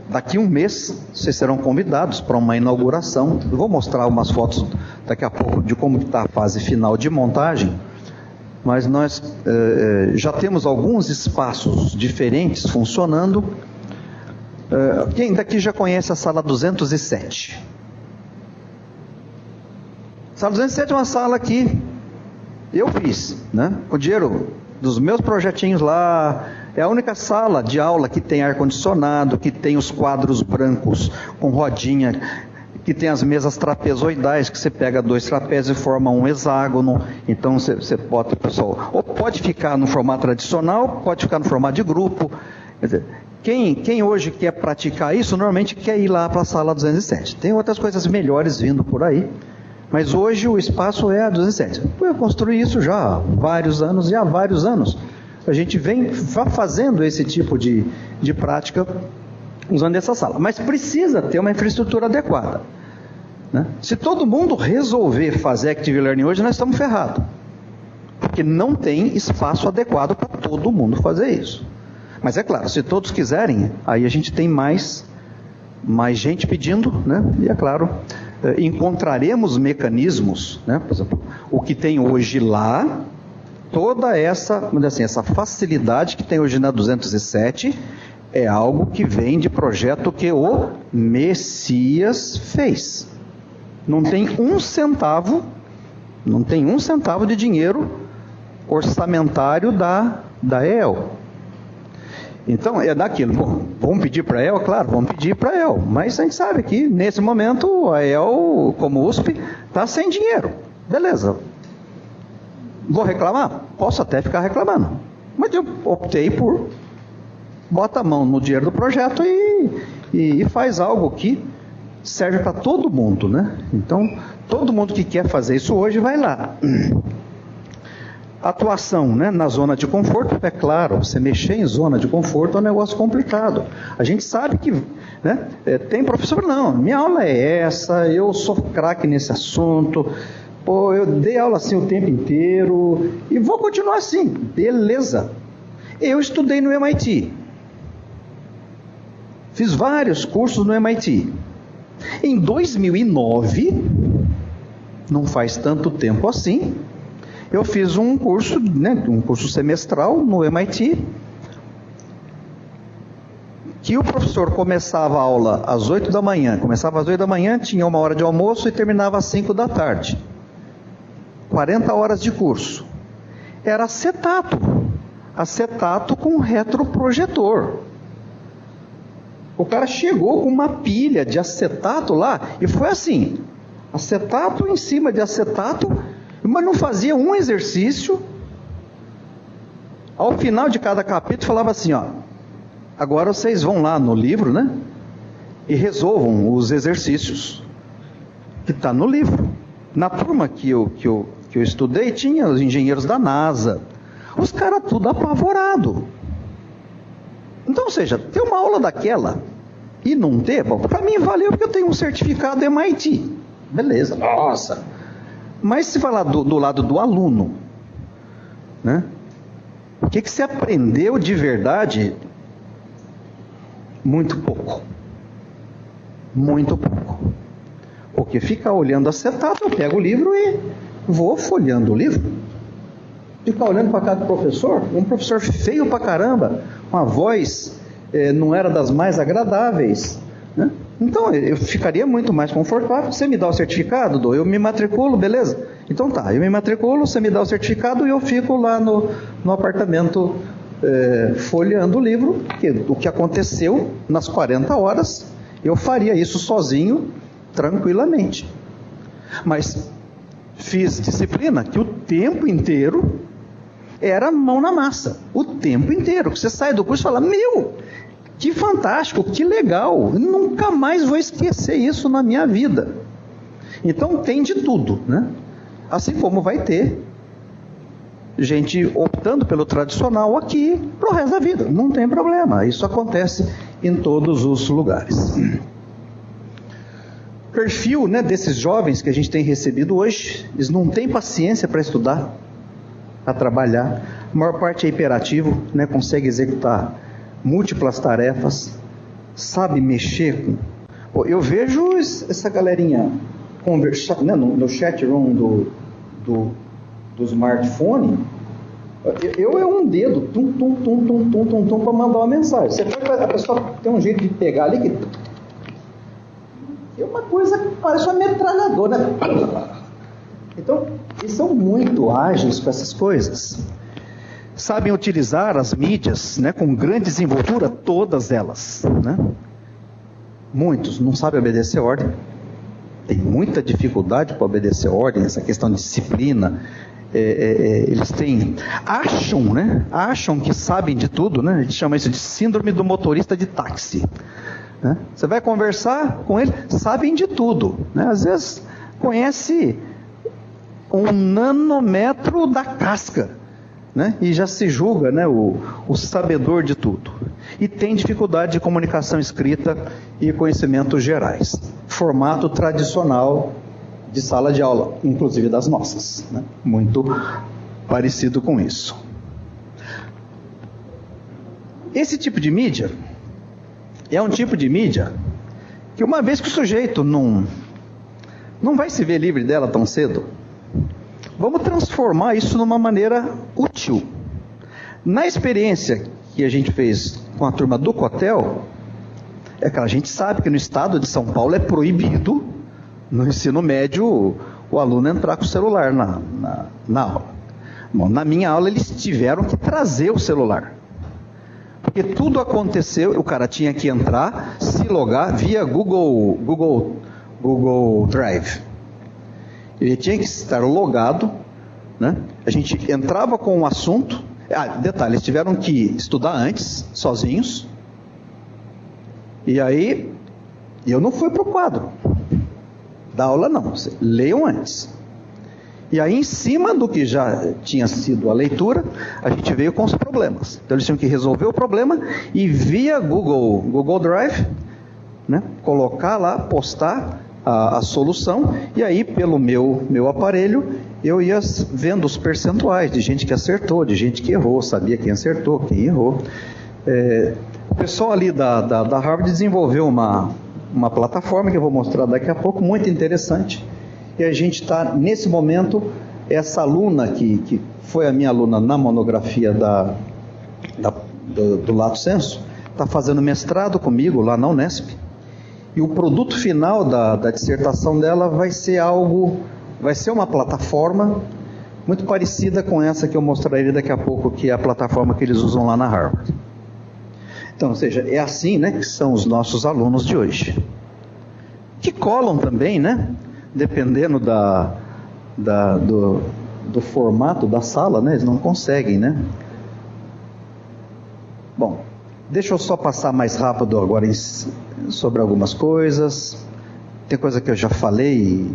Daqui um mês, vocês serão convidados para uma inauguração. Eu vou mostrar umas fotos daqui a pouco de como está a fase final de montagem, mas nós já temos alguns espaços diferentes funcionando. Quem daqui já conhece a sala 207? A sala 207 é uma sala que eu fiz, né? Com o dinheiro dos meus projetinhos lá. É a única sala de aula que tem ar-condicionado, que tem os quadros brancos com rodinha, que tem as mesas trapezoidais, que você pega 2 trapézios e forma um hexágono. Então você bota o pessoal, ou pode ficar no formato tradicional, pode ficar no formato de grupo. Quer dizer, quem hoje quer praticar isso, normalmente quer ir lá para a sala 207. Tem outras coisas melhores vindo por aí, mas hoje o espaço é a 207. Eu construí isso já há vários anos, e há vários anos a gente vem fazendo esse tipo de prática usando essa sala. Mas precisa ter uma infraestrutura adequada, né? Se todo mundo resolver fazer Active Learning hoje, nós estamos ferrados. Porque não tem espaço adequado para todo mundo fazer isso. Mas é claro, se todos quiserem, aí a gente tem mais gente pedindo, né? E é claro, encontraremos mecanismos, né? Por exemplo, o que tem hoje lá, toda essa, vamos dizer assim, essa facilidade que tem hoje na 207 é algo que vem de projeto que o Messias fez. Não tem um centavo de dinheiro orçamentário da EL. Então, é daquilo. Bom, vamos pedir para a EL? Claro, vamos pedir para a EL. Mas a gente sabe que, nesse momento, a EL, como USP, está sem dinheiro. Beleza. Vou reclamar? Posso até ficar reclamando. Mas eu optei por bota a mão no dinheiro do projeto e faz algo que serve para todo mundo, né? Então, todo mundo que quer fazer isso hoje vai lá. Atuação, né, na zona de conforto, é claro, você mexer em zona de conforto é um negócio complicado. A gente sabe que, né, tem professor, não, minha aula é essa, eu sou craque nesse assunto, pô, eu dei aula assim o tempo inteiro e vou continuar assim, beleza. Eu estudei no MIT, fiz vários cursos no MIT. Em 2009, não faz tanto tempo assim, eu fiz um curso, né, um curso semestral no MIT, que o professor começava a aula às 8 da manhã, tinha 1 hora de almoço e terminava às 5 da tarde. 40 horas de curso. Era acetato com retroprojetor. O cara chegou com uma pilha de acetato lá, e foi assim, acetato em cima de acetato, mas não fazia um exercício. Ao final de cada capítulo falava assim, ó, agora vocês vão lá no livro, né, e resolvam os exercícios que está no livro. Na turma que eu estudei, tinha os engenheiros da NASA, os caras tudo apavorado. Então, ou seja, ter uma aula daquela e não ter, para mim valeu porque eu tenho um certificado MIT, beleza, nossa. Mas se falar do lado do aluno, né? O que você aprendeu de verdade? Muito pouco. Muito pouco. Porque ficar olhando acetato, eu pego o livro e vou folheando o livro. Ficar olhando para a cara do professor, um professor feio pra caramba, uma voz não era das mais agradáveis, né? Então, eu ficaria muito mais confortável. Você me dá o certificado, Dô, eu me matriculo, beleza? Então tá, eu me matriculo, você me dá o certificado e eu fico lá no apartamento folheando o livro, o que aconteceu nas 40 horas, eu faria isso sozinho, tranquilamente. Mas fiz disciplina que o tempo inteiro era mão na massa, o tempo inteiro. Você sai do curso e fala, meu, que fantástico, que legal, nunca mais vou esquecer isso na minha vida. Então tem de tudo, né? Assim como vai ter gente optando pelo tradicional aqui pro resto da vida, não tem problema, isso acontece em todos os lugares. Perfil, né, desses jovens que a gente tem recebido hoje, eles não têm paciência para estudar, para trabalhar, a maior parte é hiperativo, né, consegue executar múltiplas tarefas, sabe mexer com... Pô, eu vejo essa galerinha conversar, né, no chat room do smartphone, eu é um dedo, tum, para mandar uma mensagem. Você pode, a pessoa tem um jeito de pegar ali que é uma coisa que parece uma metralhadora, né? Então, eles são muito ágeis com essas coisas. Sabem utilizar as mídias, né, com grande desenvoltura, todas elas, né? Muitos não sabem obedecer ordem. Tem muita dificuldade para obedecer ordem, essa questão de disciplina. Eles acham que sabem de tudo, né? A gente chama isso de síndrome do motorista de táxi, né? Você vai conversar com ele, sabem de tudo, né? Às vezes conhece um nanômetro da casca, né? E já se julga, né, o sabedor de tudo. E tem dificuldade de comunicação escrita e conhecimentos gerais. Formato tradicional de sala de aula, inclusive das nossas, né? Muito parecido com isso. Esse tipo de mídia é um tipo de mídia que, uma vez que o sujeito não vai se ver livre dela tão cedo, vamos transformar isso numa maneira útil. Na experiência que a gente fez com a turma do Cotel, é que a gente sabe que no estado de São Paulo é proibido, no ensino médio, o aluno entrar com o celular na aula. Bom, na minha aula eles tiveram que trazer o celular, porque tudo aconteceu, o cara tinha que entrar, se logar via Google Drive. Ele tinha que estar logado, né? A gente entrava com um assunto. Detalhe, eles tiveram que estudar antes, sozinhos. E aí, eu não fui para o quadro da aula, não. Leiam antes. E aí, em cima do que já tinha sido a leitura, a gente veio com os problemas. Então, eles tinham que resolver o problema e via Google Drive, né, colocar lá, postar a solução, e aí pelo meu aparelho eu ia vendo os percentuais de gente que acertou, de gente que errou, sabia quem acertou, quem errou. O pessoal ali da Harvard desenvolveu uma plataforma que eu vou mostrar daqui a pouco, muito interessante, e a gente está nesse momento, essa aluna que foi a minha aluna na monografia do Lato Sensu, está fazendo mestrado comigo lá na Unesp. E o produto final da dissertação dela vai ser uma plataforma muito parecida com essa que eu mostrarei daqui a pouco, que é a plataforma que eles usam lá na Harvard. Então, ou seja, é assim, né, que são os nossos alunos de hoje. Que colam também, né, dependendo do formato da sala, né, eles não conseguem, né. Bom, deixa eu só passar mais rápido agora sobre algumas coisas. Tem coisa que eu já falei.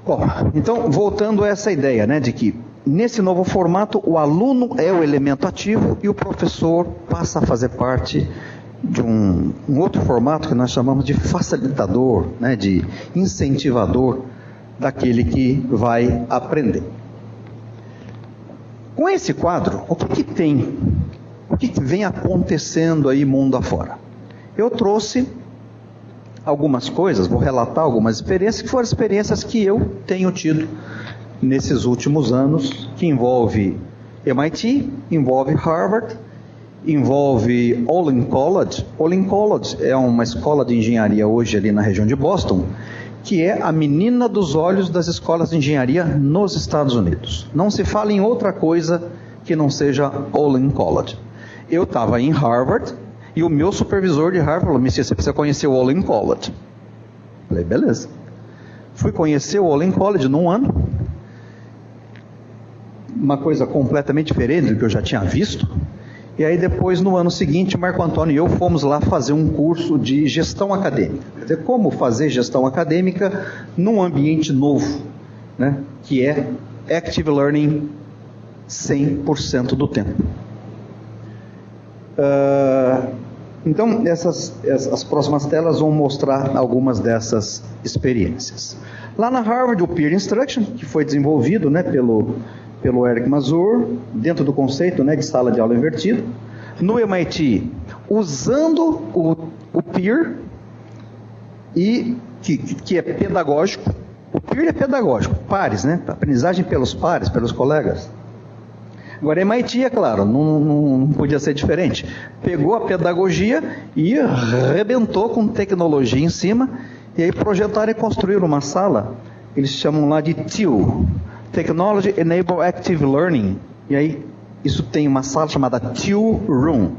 Bom, então, voltando a essa ideia, né, de que nesse novo formato o aluno é o elemento ativo e o professor passa a fazer parte de um outro formato que nós chamamos de facilitador, né, de incentivador daquele que vai aprender. Com esse quadro, o que tem? O que vem acontecendo aí mundo afora? Eu trouxe algumas coisas, vou relatar algumas experiências, que foram experiências que eu tenho tido nesses últimos anos, que envolve MIT, envolve Harvard envolve Olin College. Olin College é uma escola de engenharia hoje ali na região de Boston, que é a menina dos olhos das escolas de engenharia nos Estados Unidos. Não se fala em outra coisa que não seja Olin College. Eu estava em Harvard e o meu supervisor de Harvard falou: "Monsieur, você precisa conhecer o Olin College." Falei: "Beleza." Fui conhecer o Olin College num ano. Uma coisa completamente diferente do que eu já tinha visto. E aí depois, no ano seguinte, Marco Antônio e eu fomos lá fazer um curso de gestão acadêmica. Quer dizer, como fazer gestão acadêmica num ambiente novo, né? Que é Active Learning 100% do tempo. Então, as próximas telas vão mostrar algumas dessas experiências. Lá na Harvard, o Peer Instruction, que foi desenvolvido, né, pelo Eric Mazur, dentro do conceito, né, de sala de aula invertida. No MIT, usando o peer, e que é pedagógico. O peer é pedagógico, pares, né, aprendizagem pelos pares, pelos colegas. Agora, MIT, é claro, não podia ser diferente. Pegou a pedagogia e arrebentou com tecnologia em cima, e aí projetaram e construíram uma sala, eles chamam lá de TEAL, Technology Enable Active Learning. E aí, isso tem uma sala chamada TEAL Room.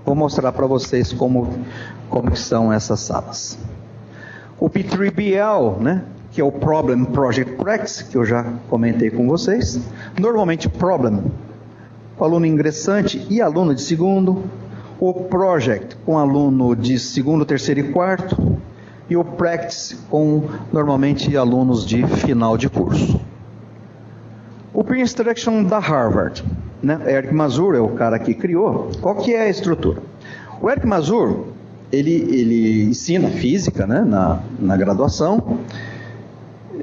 Vou mostrar para vocês como que são essas salas. O P3BL, né, que é o Problem Project Practice, que eu já comentei com vocês. Normalmente, Problem com aluno ingressante e aluno de segundo. O Project com aluno de segundo, terceiro e quarto. E o Practice com, normalmente, alunos de final de curso. O Peer Instruction da Harvard, né? Eric Mazur é o cara que criou. Qual que é a estrutura? O Eric Mazur, ele ensina física, né, na graduação.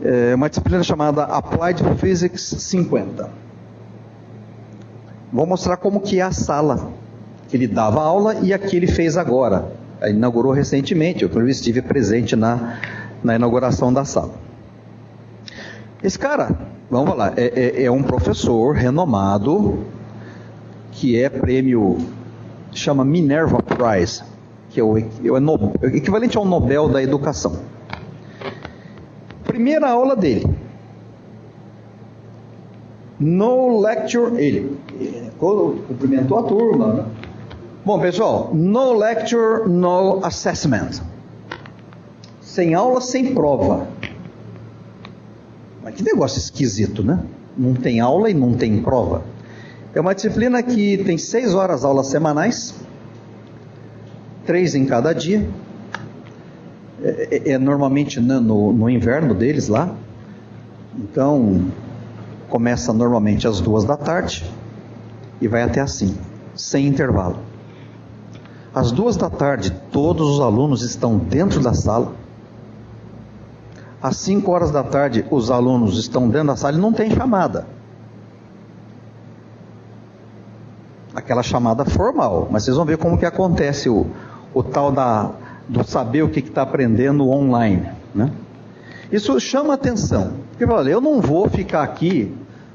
É uma disciplina chamada Applied Physics 50. Vou mostrar como que é a sala que ele dava aula e a que ele fez agora. Ele inaugurou recentemente, eu estive presente na inauguração da sala. Esse cara, vamos lá, é um professor renomado, que é prêmio, chama Minerva Prize, que é o equivalente ao Nobel da Educação. Primeira aula dele. No lecture, ele cumprimentou a turma, né? Bom, pessoal, no lecture, no assessment. Sem aula, sem prova. Mas que negócio esquisito, né? Não tem aula e não tem prova. É uma disciplina que tem 6 horas aulas semanais, 3 em cada dia. Normalmente, né, no inverno deles lá. Então, começa normalmente às 2 da tarde e vai até às 5, sem intervalo. Às 2 da tarde, todos os alunos estão dentro da sala. Às 5 horas da tarde, os alunos estão dentro da sala e não tem chamada. Aquela chamada formal, mas vocês vão ver como que acontece o tal do saber o que está aprendendo online, né? Isso chama atenção, porque olha, eu não vou ficar aqui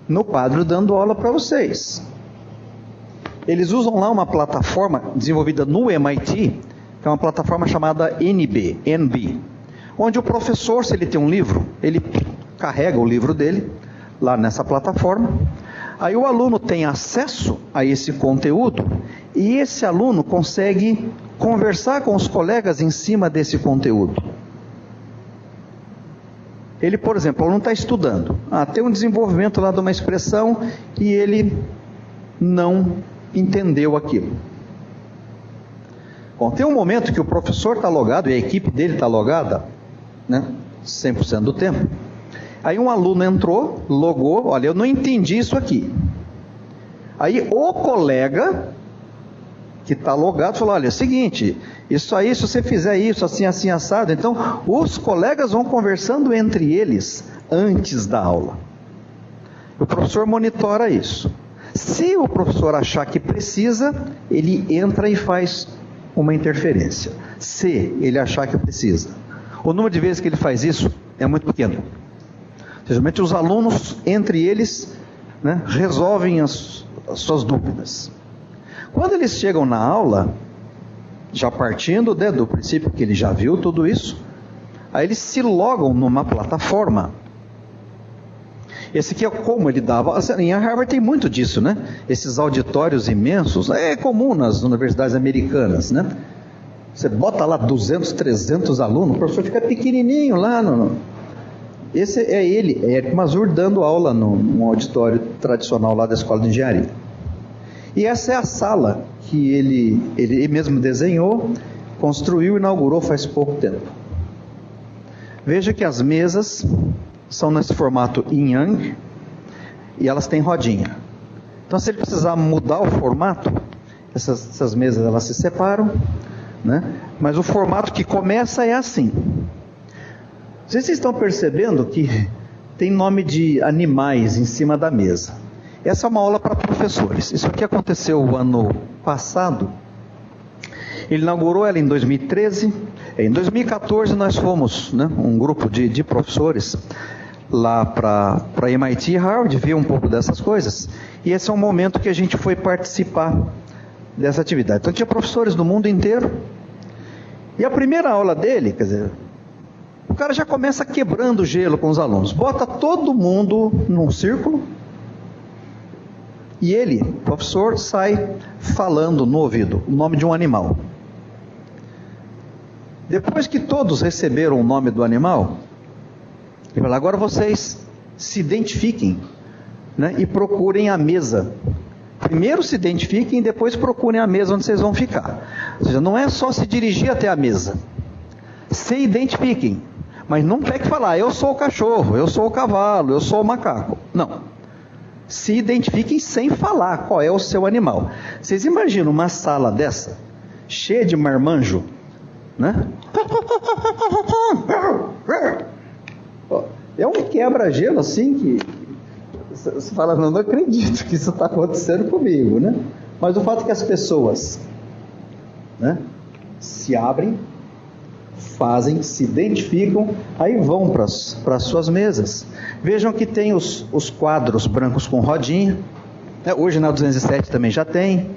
no quadro dando aula para vocês. Eles usam lá uma plataforma desenvolvida no MIT, que é uma plataforma chamada NB, onde o professor, se ele tem um livro, ele carrega o livro dele lá nessa plataforma, aí o aluno tem acesso a esse conteúdo, e esse aluno consegue conversar com os colegas em cima desse conteúdo. Ele, por exemplo, o aluno está estudando, tem um desenvolvimento lá de uma expressão e ele não entendeu aquilo. Bom, tem um momento que o professor está logado e a equipe dele está logada, né, 100% do tempo. Aí um aluno entrou, logou, olha, eu não entendi isso aqui. Aí o colega que está logado falou, olha, é o seguinte, isso aí, se você fizer isso, assim, assim, assado, então os colegas vão conversando entre eles antes da aula. O professor monitora isso. Se o professor achar que precisa, ele entra e faz uma interferência. Se ele achar que precisa. O número de vezes que ele faz isso é muito pequeno. Geralmente os alunos, entre eles, né, resolvem as suas dúvidas. Quando eles chegam na aula, já partindo do princípio que ele já viu tudo isso, aí eles se logam numa plataforma. Esse aqui é como ele dava. Em Harvard tem muito disso, né? Esses auditórios imensos, é comum nas universidades americanas, né? Você bota lá 200, 300 alunos, o professor fica pequenininho lá. Esse é ele, é Eric Mazur, dando aula num auditório tradicional lá da Escola de Engenharia. E essa é a sala que ele mesmo desenhou, construiu e inaugurou faz pouco tempo. Veja que as mesas são nesse formato yin yang e elas têm rodinha. Então, se ele precisar mudar o formato, essas mesas elas se separam, né? Mas o formato que começa é assim. Vocês estão percebendo que tem nome de animais em cima da mesa. Essa é uma aula para professores. Isso aqui aconteceu o ano passado. Ele inaugurou ela em 2013. Em 2014 nós fomos, né, um grupo de professores lá para MIT e Harvard, ver um pouco dessas coisas. E esse é um momento que a gente foi participar dessa atividade. Então tinha professores do mundo inteiro. E a primeira aula dele, quer dizer, o cara já começa quebrando o gelo com os alunos. Bota todo mundo num círculo. E ele, o professor, sai falando no ouvido o nome de um animal. Depois que todos receberam o nome do animal, ele fala, agora vocês se identifiquem, né, e procurem a mesa. Primeiro se identifiquem e depois procurem a mesa onde vocês vão ficar. Ou seja, não é só se dirigir até a mesa. Se identifiquem, mas não tem que falar, eu sou o cachorro, eu sou o cavalo, eu sou o macaco. Não. Se identifiquem sem falar qual é o seu animal. Vocês imaginam uma sala dessa, cheia de marmanjo, né? É um quebra-gelo assim que você fala, não acredito que isso está acontecendo comigo, né? Mas o fato é que as pessoas, né, se abrem, fazem, se identificam, aí vão para as suas mesas. Vejam que tem os quadros brancos com rodinha, né? Hoje na 207 também já tem,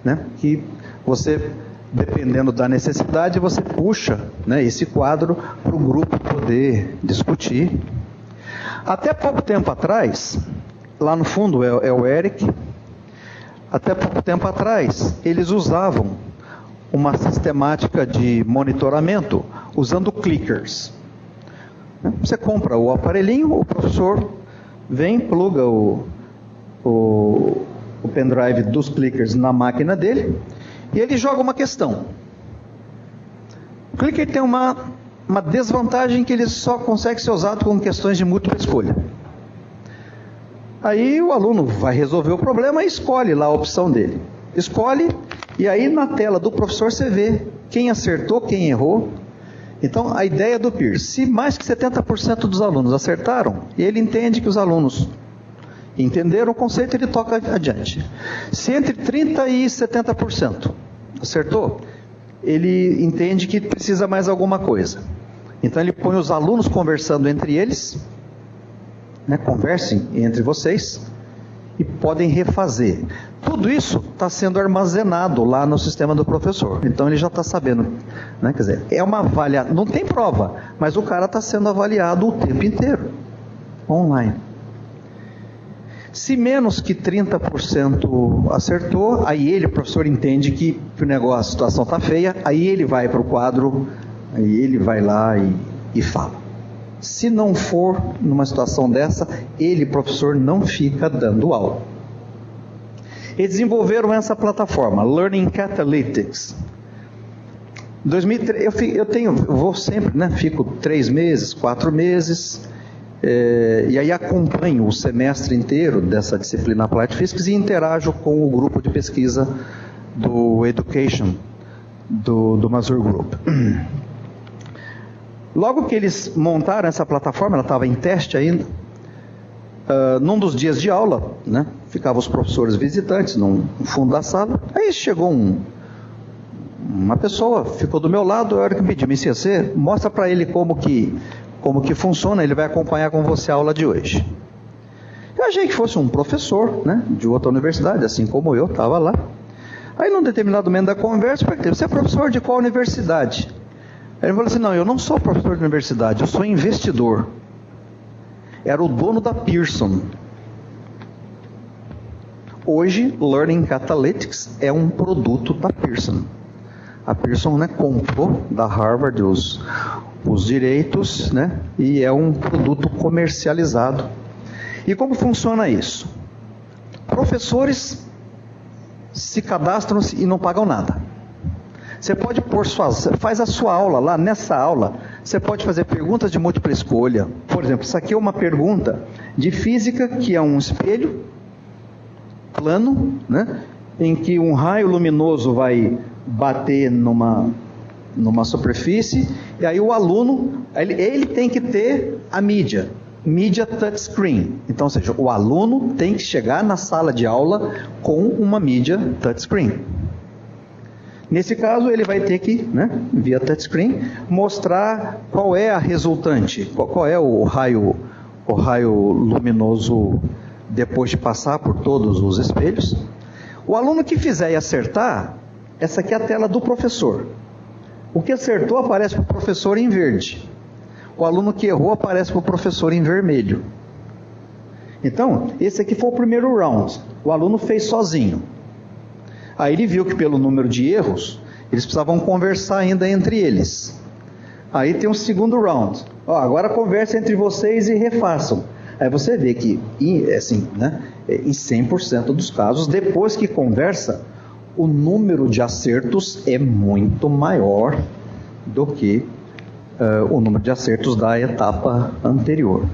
né? Que você, dependendo da necessidade, você puxa, né, esse quadro para o grupo poder discutir. Até pouco tempo atrás, lá no fundo é o Eric, até pouco tempo atrás, eles usavam uma sistemática de monitoramento usando clickers. Você compra o aparelhinho, o professor vem, pluga o pendrive dos clickers na máquina dele e ele joga uma questão. O clicker tem uma desvantagem que ele só consegue ser usado com questões de múltipla escolha. Aí o aluno vai resolver o problema e escolhe lá a opção dele. Escolhe, e aí na tela do professor você vê quem acertou, quem errou. Então a ideia do peer, se mais que 70% dos alunos acertaram, ele entende que os alunos entenderam o conceito, ele toca adiante. Se entre 30% e 70% acertou, ele entende que precisa mais alguma coisa. Então ele põe os alunos conversando entre eles, né, conversem entre vocês e podem refazer. Tudo isso está sendo armazenado lá no sistema do professor. Então ele já está sabendo, né? Quer dizer, é uma avaliação, não tem prova, mas o cara está sendo avaliado o tempo inteiro, online. Se menos que 30% acertou, aí ele, o professor, entende que o negócio, a situação está feia, aí ele vai para o quadro, aí ele vai lá e fala. Se não for numa situação dessa, ele, professor, não fica dando aula. Eles desenvolveram essa plataforma, Learning Catalytics. 2003, eu vou sempre, né? Fico 3 meses, 4 meses, e aí acompanho o semestre inteiro dessa disciplina Applied Physics e interajo com o grupo de pesquisa do Education, do Mazur Group. Logo que eles montaram essa plataforma, ela estava em teste ainda, num dos dias de aula, né, ficavam os professores visitantes no fundo da sala, aí chegou uma pessoa, ficou do meu lado, a hora que pediu, você mostra para ele como que funciona, ele vai acompanhar com você a aula de hoje. Eu achei que fosse um professor, né, de outra universidade, assim como eu, estava lá. Aí, num determinado momento da conversa, eu perguntei: você é professor de qual universidade? Aí ele falou assim: não, eu não sou professor de universidade, eu sou investidor. Era o dono da Pearson. Hoje, Learning Catalytics é um produto da Pearson. A Pearson, né, comprou da Harvard os direitos, né, e é um produto comercializado. E como funciona isso? Professores se cadastram e não pagam nada. Você pode faz a sua aula lá, nessa aula, você pode fazer perguntas de múltipla escolha. Por exemplo, isso aqui é uma pergunta de física, que é um espelho plano, né, em que um raio luminoso vai bater numa superfície, e aí o aluno, ele tem que ter a mídia touchscreen. Então, ou seja, o aluno tem que chegar na sala de aula com uma mídia touchscreen. Nesse caso, ele vai ter que, né, via touchscreen, mostrar qual é a resultante, qual é o raio luminoso depois de passar por todos os espelhos. O aluno que fizer e acertar, essa aqui é a tela do professor. O que acertou aparece para o professor em verde. O aluno que errou aparece para o professor em vermelho. Então, esse aqui foi o primeiro round. O aluno fez sozinho. Aí ele viu que pelo número de erros, eles precisavam conversar ainda entre eles. Aí tem um segundo round. Agora conversa entre vocês e refaçam. Aí você vê que, assim, né, em 100% dos casos, depois que conversa, o número de acertos é muito maior do que o número de acertos da etapa anterior.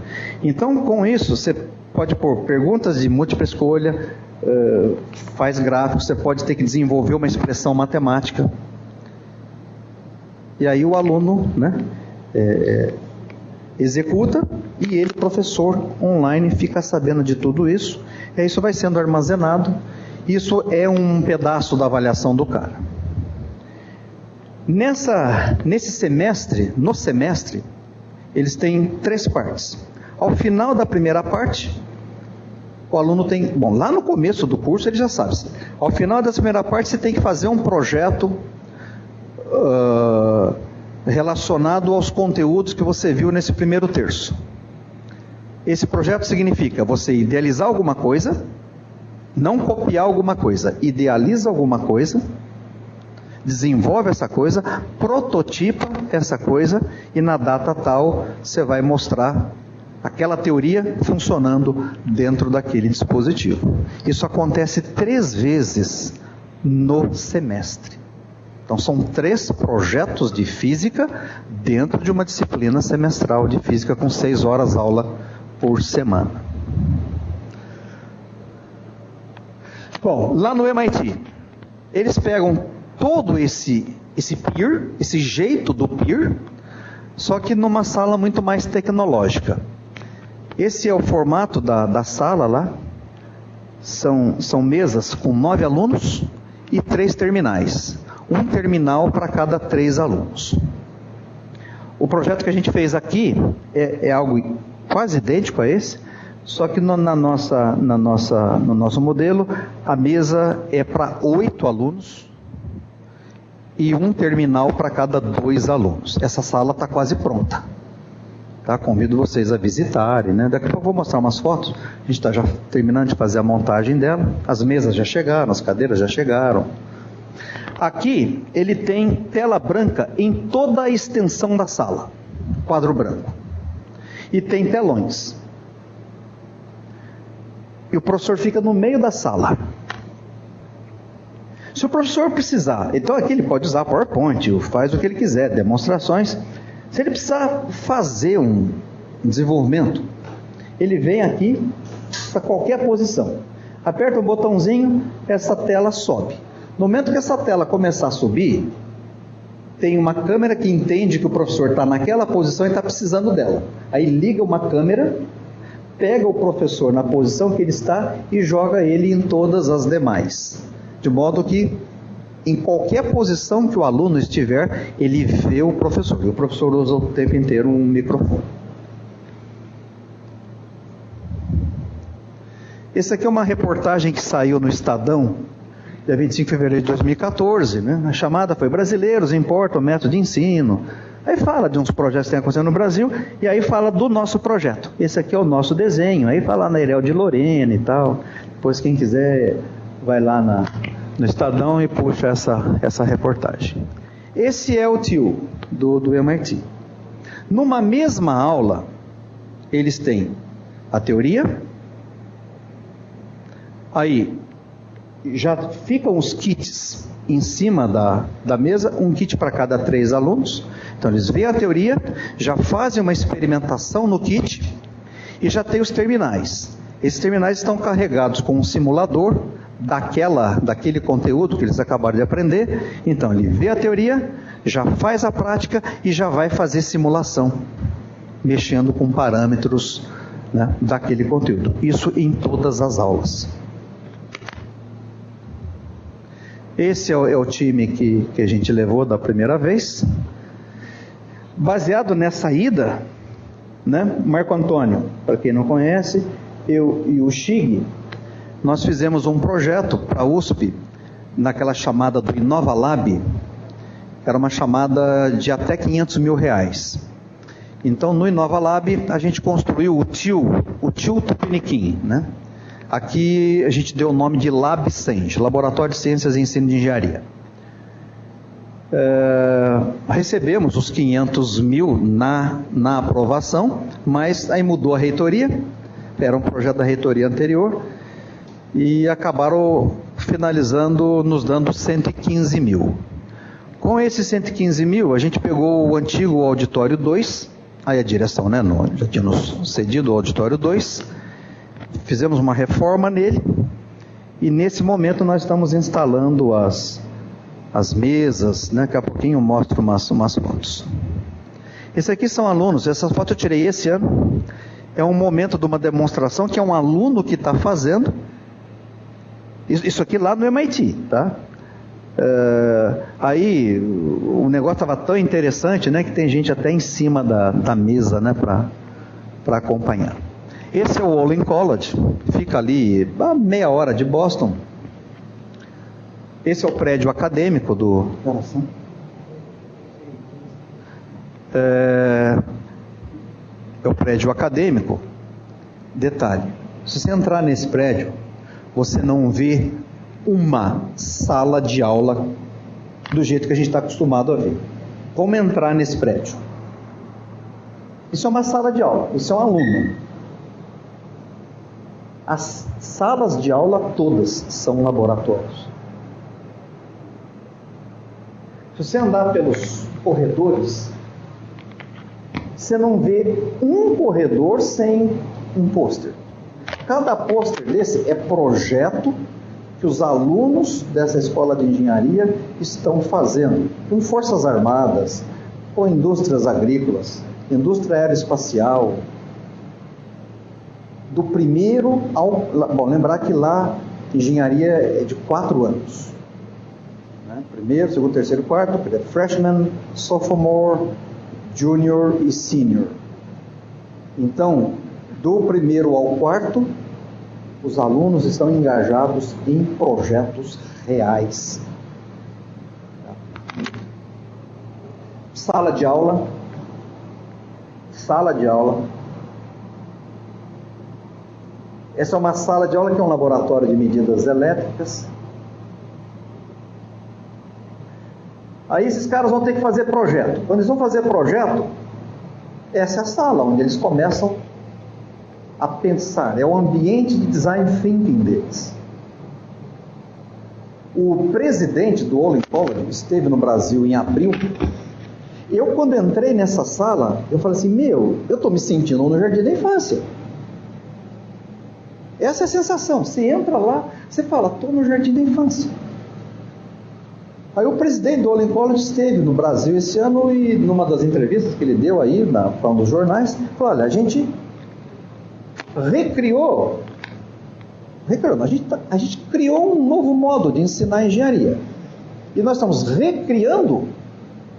Então, com isso, você pode pôr perguntas de múltipla escolha, faz gráficos, você pode ter que desenvolver uma expressão matemática. E aí o aluno, né, executa, e ele, professor online, fica sabendo de tudo isso. E aí isso vai sendo armazenado. Isso é um pedaço da avaliação do cara. Nesse semestre, no semestre, eles têm 3 partes. Ao final da primeira parte, o aluno tem... Bom, lá no começo do curso ele já sabe. Ao final dessa primeira parte você tem que fazer um projeto relacionado aos conteúdos que você viu nesse primeiro terço. Esse projeto significa você idealizar alguma coisa, não copiar alguma coisa, idealiza alguma coisa, desenvolve essa coisa, prototipa essa coisa, e na data tal você vai mostrar aquela teoria funcionando dentro daquele dispositivo. Isso acontece 3 vezes no semestre. Então são 3 projetos de física dentro de uma disciplina semestral de física com 6 horas aula por semana. Bom, lá no MIT, eles pegam todo esse peer, esse jeito do peer, só que numa sala muito mais tecnológica. Esse é o formato da sala lá. São mesas com 9 alunos e 3 terminais. Um terminal para cada 3 alunos. O projeto que a gente fez aqui é algo quase idêntico a esse, só que no nosso modelo, a mesa é para 8 alunos e um terminal para cada 2 alunos. Essa sala está quase pronta. Tá? Convido vocês a visitarem, né? Daqui a pouco eu vou mostrar umas fotos. A gente está já terminando de fazer a montagem dela. As mesas já chegaram, as cadeiras já chegaram. Aqui ele tem tela branca em toda a extensão da sala, quadro branco. E tem telões. E o professor fica no meio da sala. Se o professor precisar, então aqui ele pode usar PowerPoint, faz o que ele quiser, demonstrações. Se ele precisar fazer um desenvolvimento, ele vem aqui para qualquer posição. Aperta o botãozinho, essa tela sobe. No momento que essa tela começar a subir, tem uma câmera que entende que o professor está naquela posição e está precisando dela. Aí liga uma câmera, pega o professor na posição que ele está e joga ele em todas as demais. De modo que, em qualquer posição que o aluno estiver, ele vê o professor. E o professor usa o tempo inteiro um microfone. Essa aqui é uma reportagem que saiu no Estadão, dia 25 de fevereiro de 2014, né? A chamada foi Brasileiros Importam o Método de Ensino. Aí fala de uns projetos que tem acontecendo no Brasil, e aí fala do nosso projeto. Esse aqui é o nosso desenho, aí fala na Irel de Lorena e tal. Depois quem quiser vai lá no Estadão e puxa essa reportagem. Esse é o tio do MIT. Numa mesma aula, eles têm a teoria, aí já ficam os kits em cima da mesa, um kit para cada 3 alunos. Então eles veem a teoria, já fazem uma experimentação no kit e já tem os terminais. Esses terminais estão carregados com um simulador daquele conteúdo que eles acabaram de aprender. Então ele vê a teoria, já faz a prática e já vai fazer simulação, mexendo com parâmetros, né, daquele conteúdo. Isso em todas as aulas. Esse é o time que a gente levou da primeira vez. Baseado nessa ida, né, Marco Antônio, para quem não conhece, eu e o Chig, nós fizemos um projeto para a USP, naquela chamada do Inova Lab. Era uma chamada de até R$500 mil. Então, no Inova Lab, a gente construiu o tio Tupiniquim, né? Aqui a gente deu o nome de LabCENG, Laboratório de Ciências e Ensino de Engenharia. Recebemos os 500 mil na aprovação, mas aí mudou a reitoria, era um projeto da reitoria anterior, e acabaram finalizando, nos dando 115 mil. Com esses 115 mil, a gente pegou o antigo auditório 2, aí a direção, né, já tinha nos cedido o auditório 2, fizemos uma reforma nele, e nesse momento nós estamos instalando as mesas, né? Daqui a pouquinho eu mostro umas fotos. Esses aqui são alunos, essa foto eu tirei esse ano, é um momento de uma demonstração que é um aluno que está fazendo, isso aqui lá no MIT, tá? Aí o negócio estava tão interessante, né, que tem gente até em cima da mesa, né, para acompanhar. Esse é o Olin College, fica ali a meia hora de Boston. Esse é o prédio acadêmico é o prédio acadêmico. Detalhe, se você entrar nesse prédio, você não vê uma sala de aula do jeito que a gente está acostumado a ver. Vamos entrar nesse prédio. Isso é uma sala de aula, isso é um aluno. As salas de aula todas são laboratórios. Se você andar pelos corredores, você não vê um corredor sem um pôster. Cada pôster desse é projeto que os alunos dessa escola de engenharia estão fazendo, com forças armadas, com indústrias agrícolas, indústria aeroespacial. Do primeiro ao... Bom, lembrar que lá engenharia é de 4 anos. Né? Primeiro, segundo, terceiro, quarto, freshman, sophomore, junior e senior. Então, do primeiro ao quarto, os alunos estão engajados em projetos reais. Sala de aula. Essa é uma sala de aula que é um laboratório de medidas elétricas. Aí esses caras vão ter que fazer projeto. Quando eles vão fazer projeto, essa é a sala onde eles começam a pensar. É o ambiente de design thinking deles. O presidente do Olin College esteve no Brasil em abril. Eu, quando entrei nessa sala, eu falei assim, eu estou me sentindo no jardim da infância. Essa é a sensação. Você entra lá, você fala, estou no jardim da infância. Aí o presidente do Olin College esteve no Brasil esse ano e numa das entrevistas que ele deu aí para um dos jornais, falou, olha, a gente recriou, a gente criou um novo modo de ensinar engenharia. E nós estamos recriando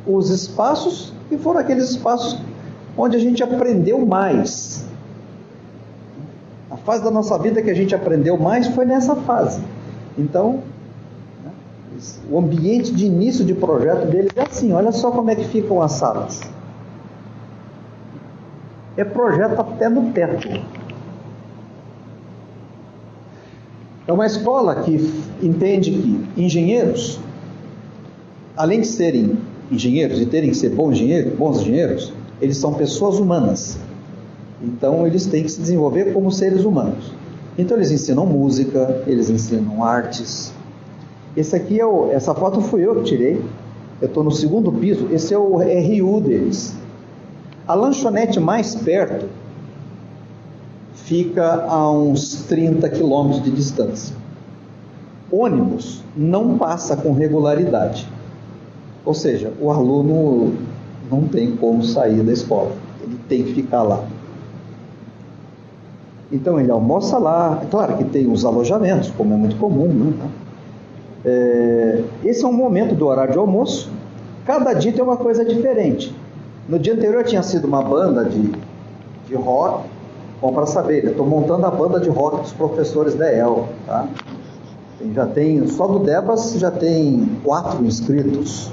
os espaços que foram aqueles espaços onde a gente aprendeu mais. A fase da nossa vida que a gente aprendeu mais foi nessa fase. Então, O ambiente de início de projeto deles é assim, olha só como é que ficam as salas. É projeto até no teto. É uma escola que entende que engenheiros, além de serem engenheiros e terem que ser bons engenheiros, eles são pessoas humanas. Então eles têm que se desenvolver como seres humanos. Então eles ensinam música, eles ensinam artes. Essa foto fui eu que tirei. Eu estou no segundo piso. Esse é o RU deles. A lanchonete mais perto fica a uns 30 quilômetros de distância. Ônibus não passa com regularidade. Ou seja, o aluno não tem como sair da escola. Ele tem que ficar lá. Então ele almoça lá. É claro que tem os alojamentos, como é muito comum, né? Esse é um momento do horário de almoço. Cada dia tem uma coisa diferente. No dia anterior tinha sido uma banda de rock. Bom, para saber, eu estou montando a banda de rock dos professores da EL, tá? Só do Debas já tem 4 inscritos,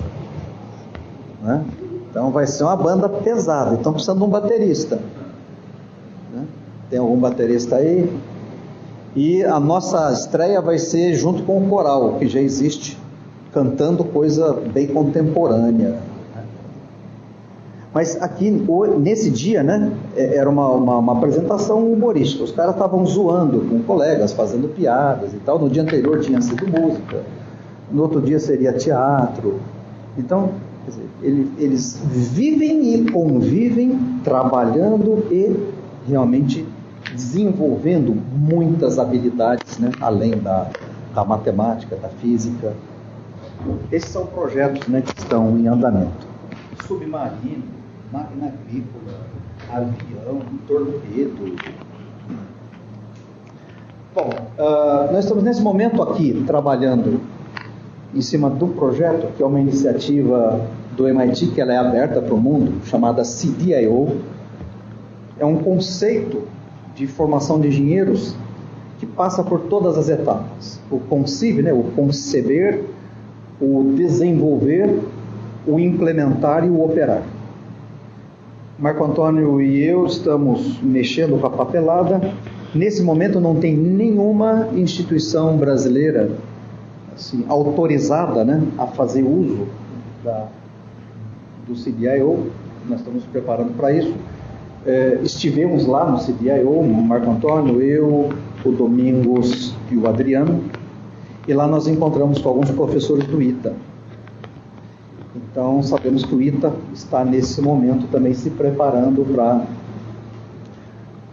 né? Então vai ser uma banda pesada. Então precisando de um baterista, né? Tem algum baterista aí? E a nossa estreia vai ser junto com o coral, que já existe, cantando coisa bem contemporânea. Mas aqui, nesse dia, né, era uma apresentação humorística. Os caras estavam zoando com colegas, fazendo piadas e tal. No dia anterior tinha sido música, no outro dia seria teatro. Então, quer dizer, eles vivem e convivem, trabalhando e realmente desenvolvendo muitas habilidades, né, além da matemática, da física. Esses são projetos, né, que estão em andamento. Submarino, máquina agrícola, avião, torpedo. Bom, nós estamos nesse momento aqui trabalhando em cima do projeto, que é uma iniciativa do MIT, que ela é aberta para o mundo, chamada CDIO. É um conceito de formação de engenheiros que passa por todas as etapas. O conceive, né, o conceber, o desenvolver, o implementar e o operar. Marco Antônio e eu estamos mexendo com a papelada. Nesse momento não tem nenhuma instituição brasileira assim, autorizada, né, a fazer uso do CDIO. Nós estamos preparando para isso. Estivemos lá no CDIO, o Marco Antônio, eu, o Domingos e o Adriano, e lá nós encontramos com alguns professores do ITA. Então sabemos que o ITA está nesse momento também se preparando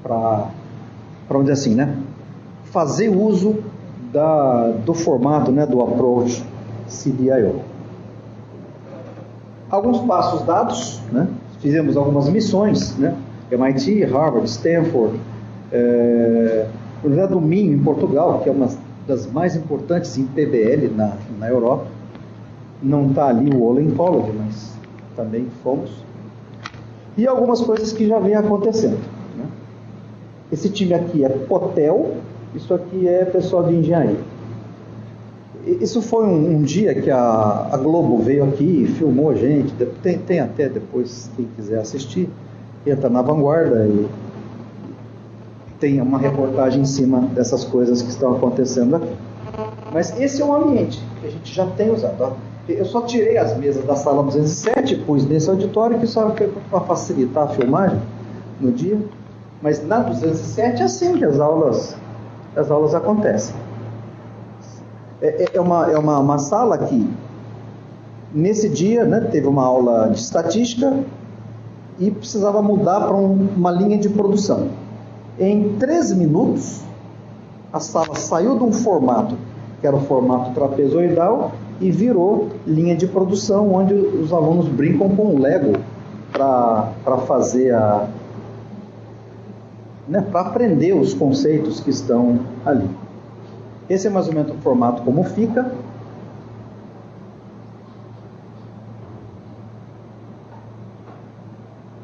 para vamos dizer assim, né, fazer uso do formato, né, do approach CDIO. Alguns passos dados, né, fizemos algumas missões, né, MIT, Harvard, Stanford, Universidade do Minho em Portugal, que é uma das mais importantes em PBL na Europa. Não está ali o Olin College, mas também fomos. E algumas coisas que já vem acontecendo, né? Esse time aqui é Potel, isso aqui é pessoal de engenharia. Isso foi um dia que a Globo veio aqui e filmou a gente. Tem até depois, quem quiser assistir, entra na Vanguarda e tem uma reportagem em cima dessas coisas que estão acontecendo aqui. Mas esse é um ambiente que a gente já tem usado. Ó. Eu só tirei as mesas da sala 207, pus nesse auditório, que só para facilitar a filmagem no dia. Mas na 207 é assim que as aulas acontecem. É uma sala que, nesse dia, né, teve uma aula de estatística e precisava mudar para uma linha de produção. Em 3 minutos, a sala saiu de um formato, que era o formato trapezoidal, e virou linha de produção, onde os alunos brincam com o Lego para fazer para aprender os conceitos que estão ali. Esse é mais ou menos o formato como fica.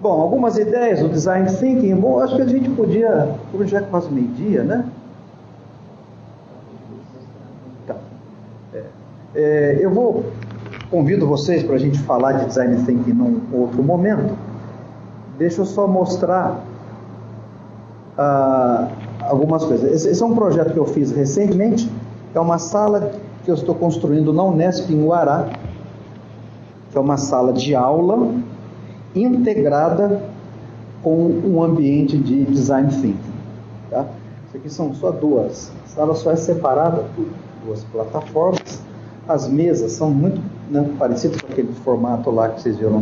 Bom, algumas ideias do Design Thinking. Bom, acho que a gente podia, como já é quase meio-dia, né? Tá. Convido vocês para a gente falar de Design Thinking num outro momento. Deixa eu só mostrar algumas coisas. Esse é um projeto que eu fiz recentemente. É uma sala que eu estou construindo na Unesp em Uará, que é uma sala de aula integrada com um ambiente de Design Thinking. Tá? Isso aqui são só duas. A sala só é separada por duas plataformas. As mesas são muito parecidas com aquele formato lá que vocês viram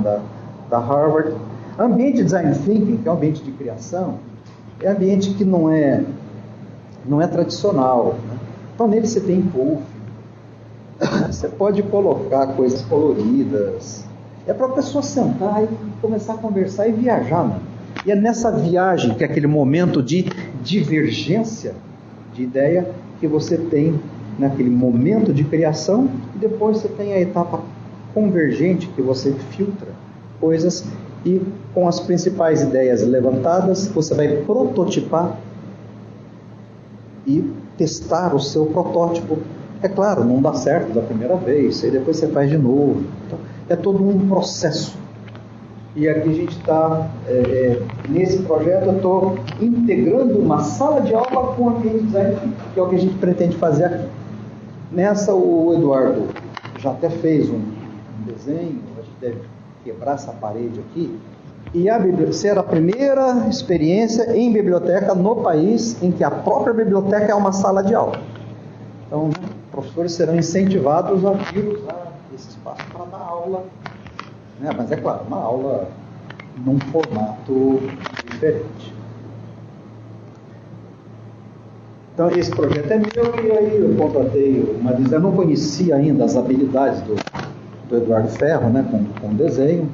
da Harvard. Ambiente de Design Thinking, que é um ambiente de criação, é um ambiente que não é tradicional. Né? Então nele você tem puff, você pode colocar coisas coloridas. É para a pessoa sentar e começar a conversar e viajar. Né? E é nessa viagem, que é aquele momento de divergência de ideia, que você tem naquele momento de criação, e depois você tem a etapa convergente, que você filtra coisas e com as principais ideias levantadas, você vai prototipar e testar o seu protótipo. É claro, não dá certo da primeira vez, e depois você faz de novo. Então, é todo um processo. E aqui a gente está, nesse projeto, eu estou integrando uma sala de aula com o ambiente de design, que é o que a gente pretende fazer aqui. Nessa, o Eduardo já até fez um desenho, a gente deve quebrar essa parede aqui. E ser a primeira experiência em biblioteca no país em que a própria biblioteca é uma sala de aula. Então, professores serão incentivados a vir usar esse espaço para dar aula. Mas é claro, uma aula num formato diferente. Então esse projeto é meu, e aí eu contratei uma designer. Eu não conhecia ainda as habilidades do Eduardo Ferro, né, com desenho.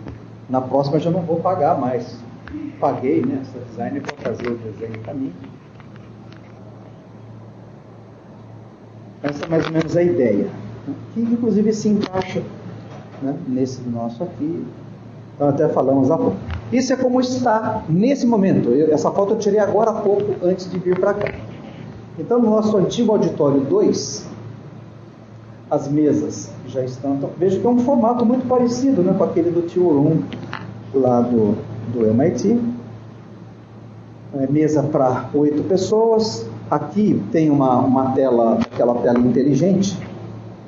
Na próxima eu já não vou pagar mais. Paguei, né, essa designer para fazer o desenho para mim. Essa é mais ou menos a ideia, que inclusive se encaixa, né, nesse nosso aqui. Então até falamos há pouco. Isso é como está nesse momento. Essa foto eu tirei agora há pouco, antes de vir para cá. Então no nosso antigo auditório 2, as mesas já estão. Então, veja que é um formato muito parecido, né, com aquele do Tio Room lá do MIT. Mesa para 8 pessoas. Aqui tem uma tela, aquela tela inteligente.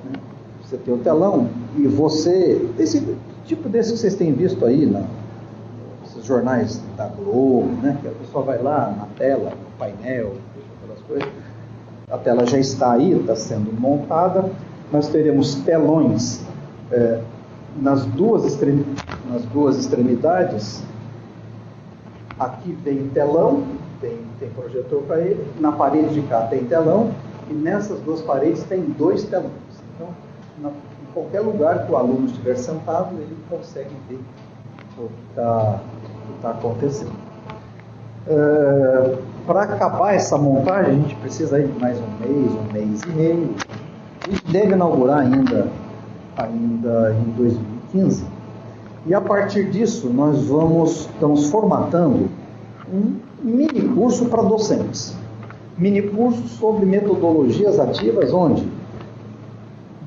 Né? Você tem o telão e esse tipo desse que vocês têm visto aí, esses jornais da Globo, né? Que a pessoa vai lá na tela, no painel, aquelas coisas. A tela já está aí, está sendo montada. Nós teremos telões nas duas extremidades. Aqui tem telão, tem projetor para ele. Na parede de cá tem telão, e nessas duas paredes tem 2 telões. Então, em qualquer lugar que o aluno estiver sentado, ele consegue ver o que está acontecendo. Para acabar essa montagem, a gente precisa de mais um mês e meio. A gente deve inaugurar ainda em 2015. E a partir disso, nós estamos formatando um mini curso para docentes. Mini curso sobre metodologias ativas, onde,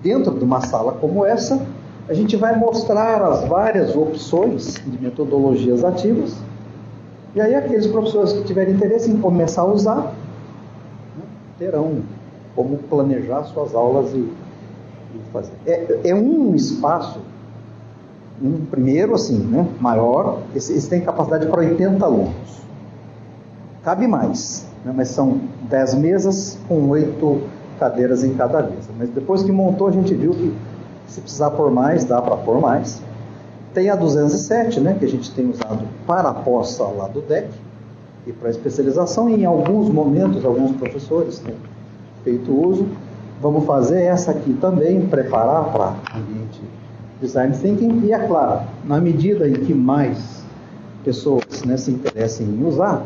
dentro de uma sala como essa, a gente vai mostrar as várias opções de metodologias ativas. E aí aqueles professores que tiverem interesse em começar a usar, né, terão como planejar suas aulas e fazer. É um espaço, primeiro assim, né, maior. Esse tem capacidade para 80 alunos. Cabe mais, né, mas são 10 mesas com 8 cadeiras em cada mesa. Mas depois que montou, a gente viu que se precisar pôr mais, dá para pôr mais. Tem a 207, né, que a gente tem usado para a pós lá do DEC e para a especialização, e em alguns momentos, alguns professores têm feito uso. Vamos fazer essa aqui também, preparar para ambiente Design Thinking, e é claro, na medida em que mais pessoas, né, se interessem em usar,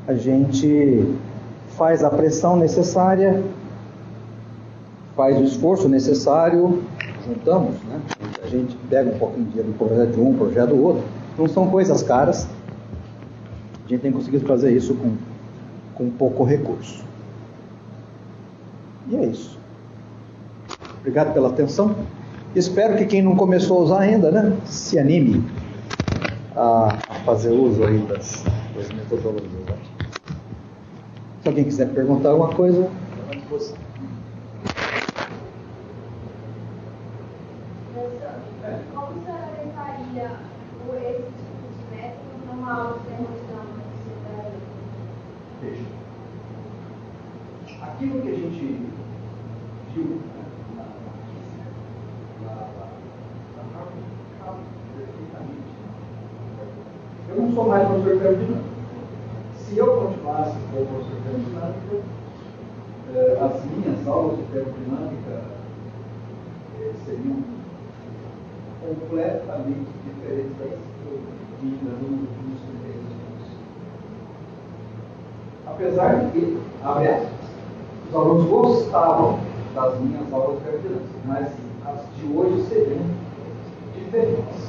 a gente faz a pressão necessária, faz o esforço necessário, juntamos, né? A gente pega um pouquinho de dinheiro do projeto de um, projeto do outro. Não são coisas caras. A gente tem conseguido fazer isso com pouco recurso. E é isso. Obrigado pela atenção. Espero que quem não começou a usar ainda, né, se anime a fazer uso aí das metodologias. Né? Se alguém quiser perguntar alguma coisa, à disposição. Como você orientaria esse tipo de método numa aula de termodinâmica que você Veja. Aquilo que a gente viu eu não sou mais professor de termodinâmica. Se eu continuasse como professor de termodinâmica, as minhas aulas de termodinâmica seriam completamente diferentes das que eu vi nos últimos 30 anos. Apesar de que, abre aspas, os alunos gostavam das minhas aulas de termodinâmica, mas as de hoje seriam diferentes.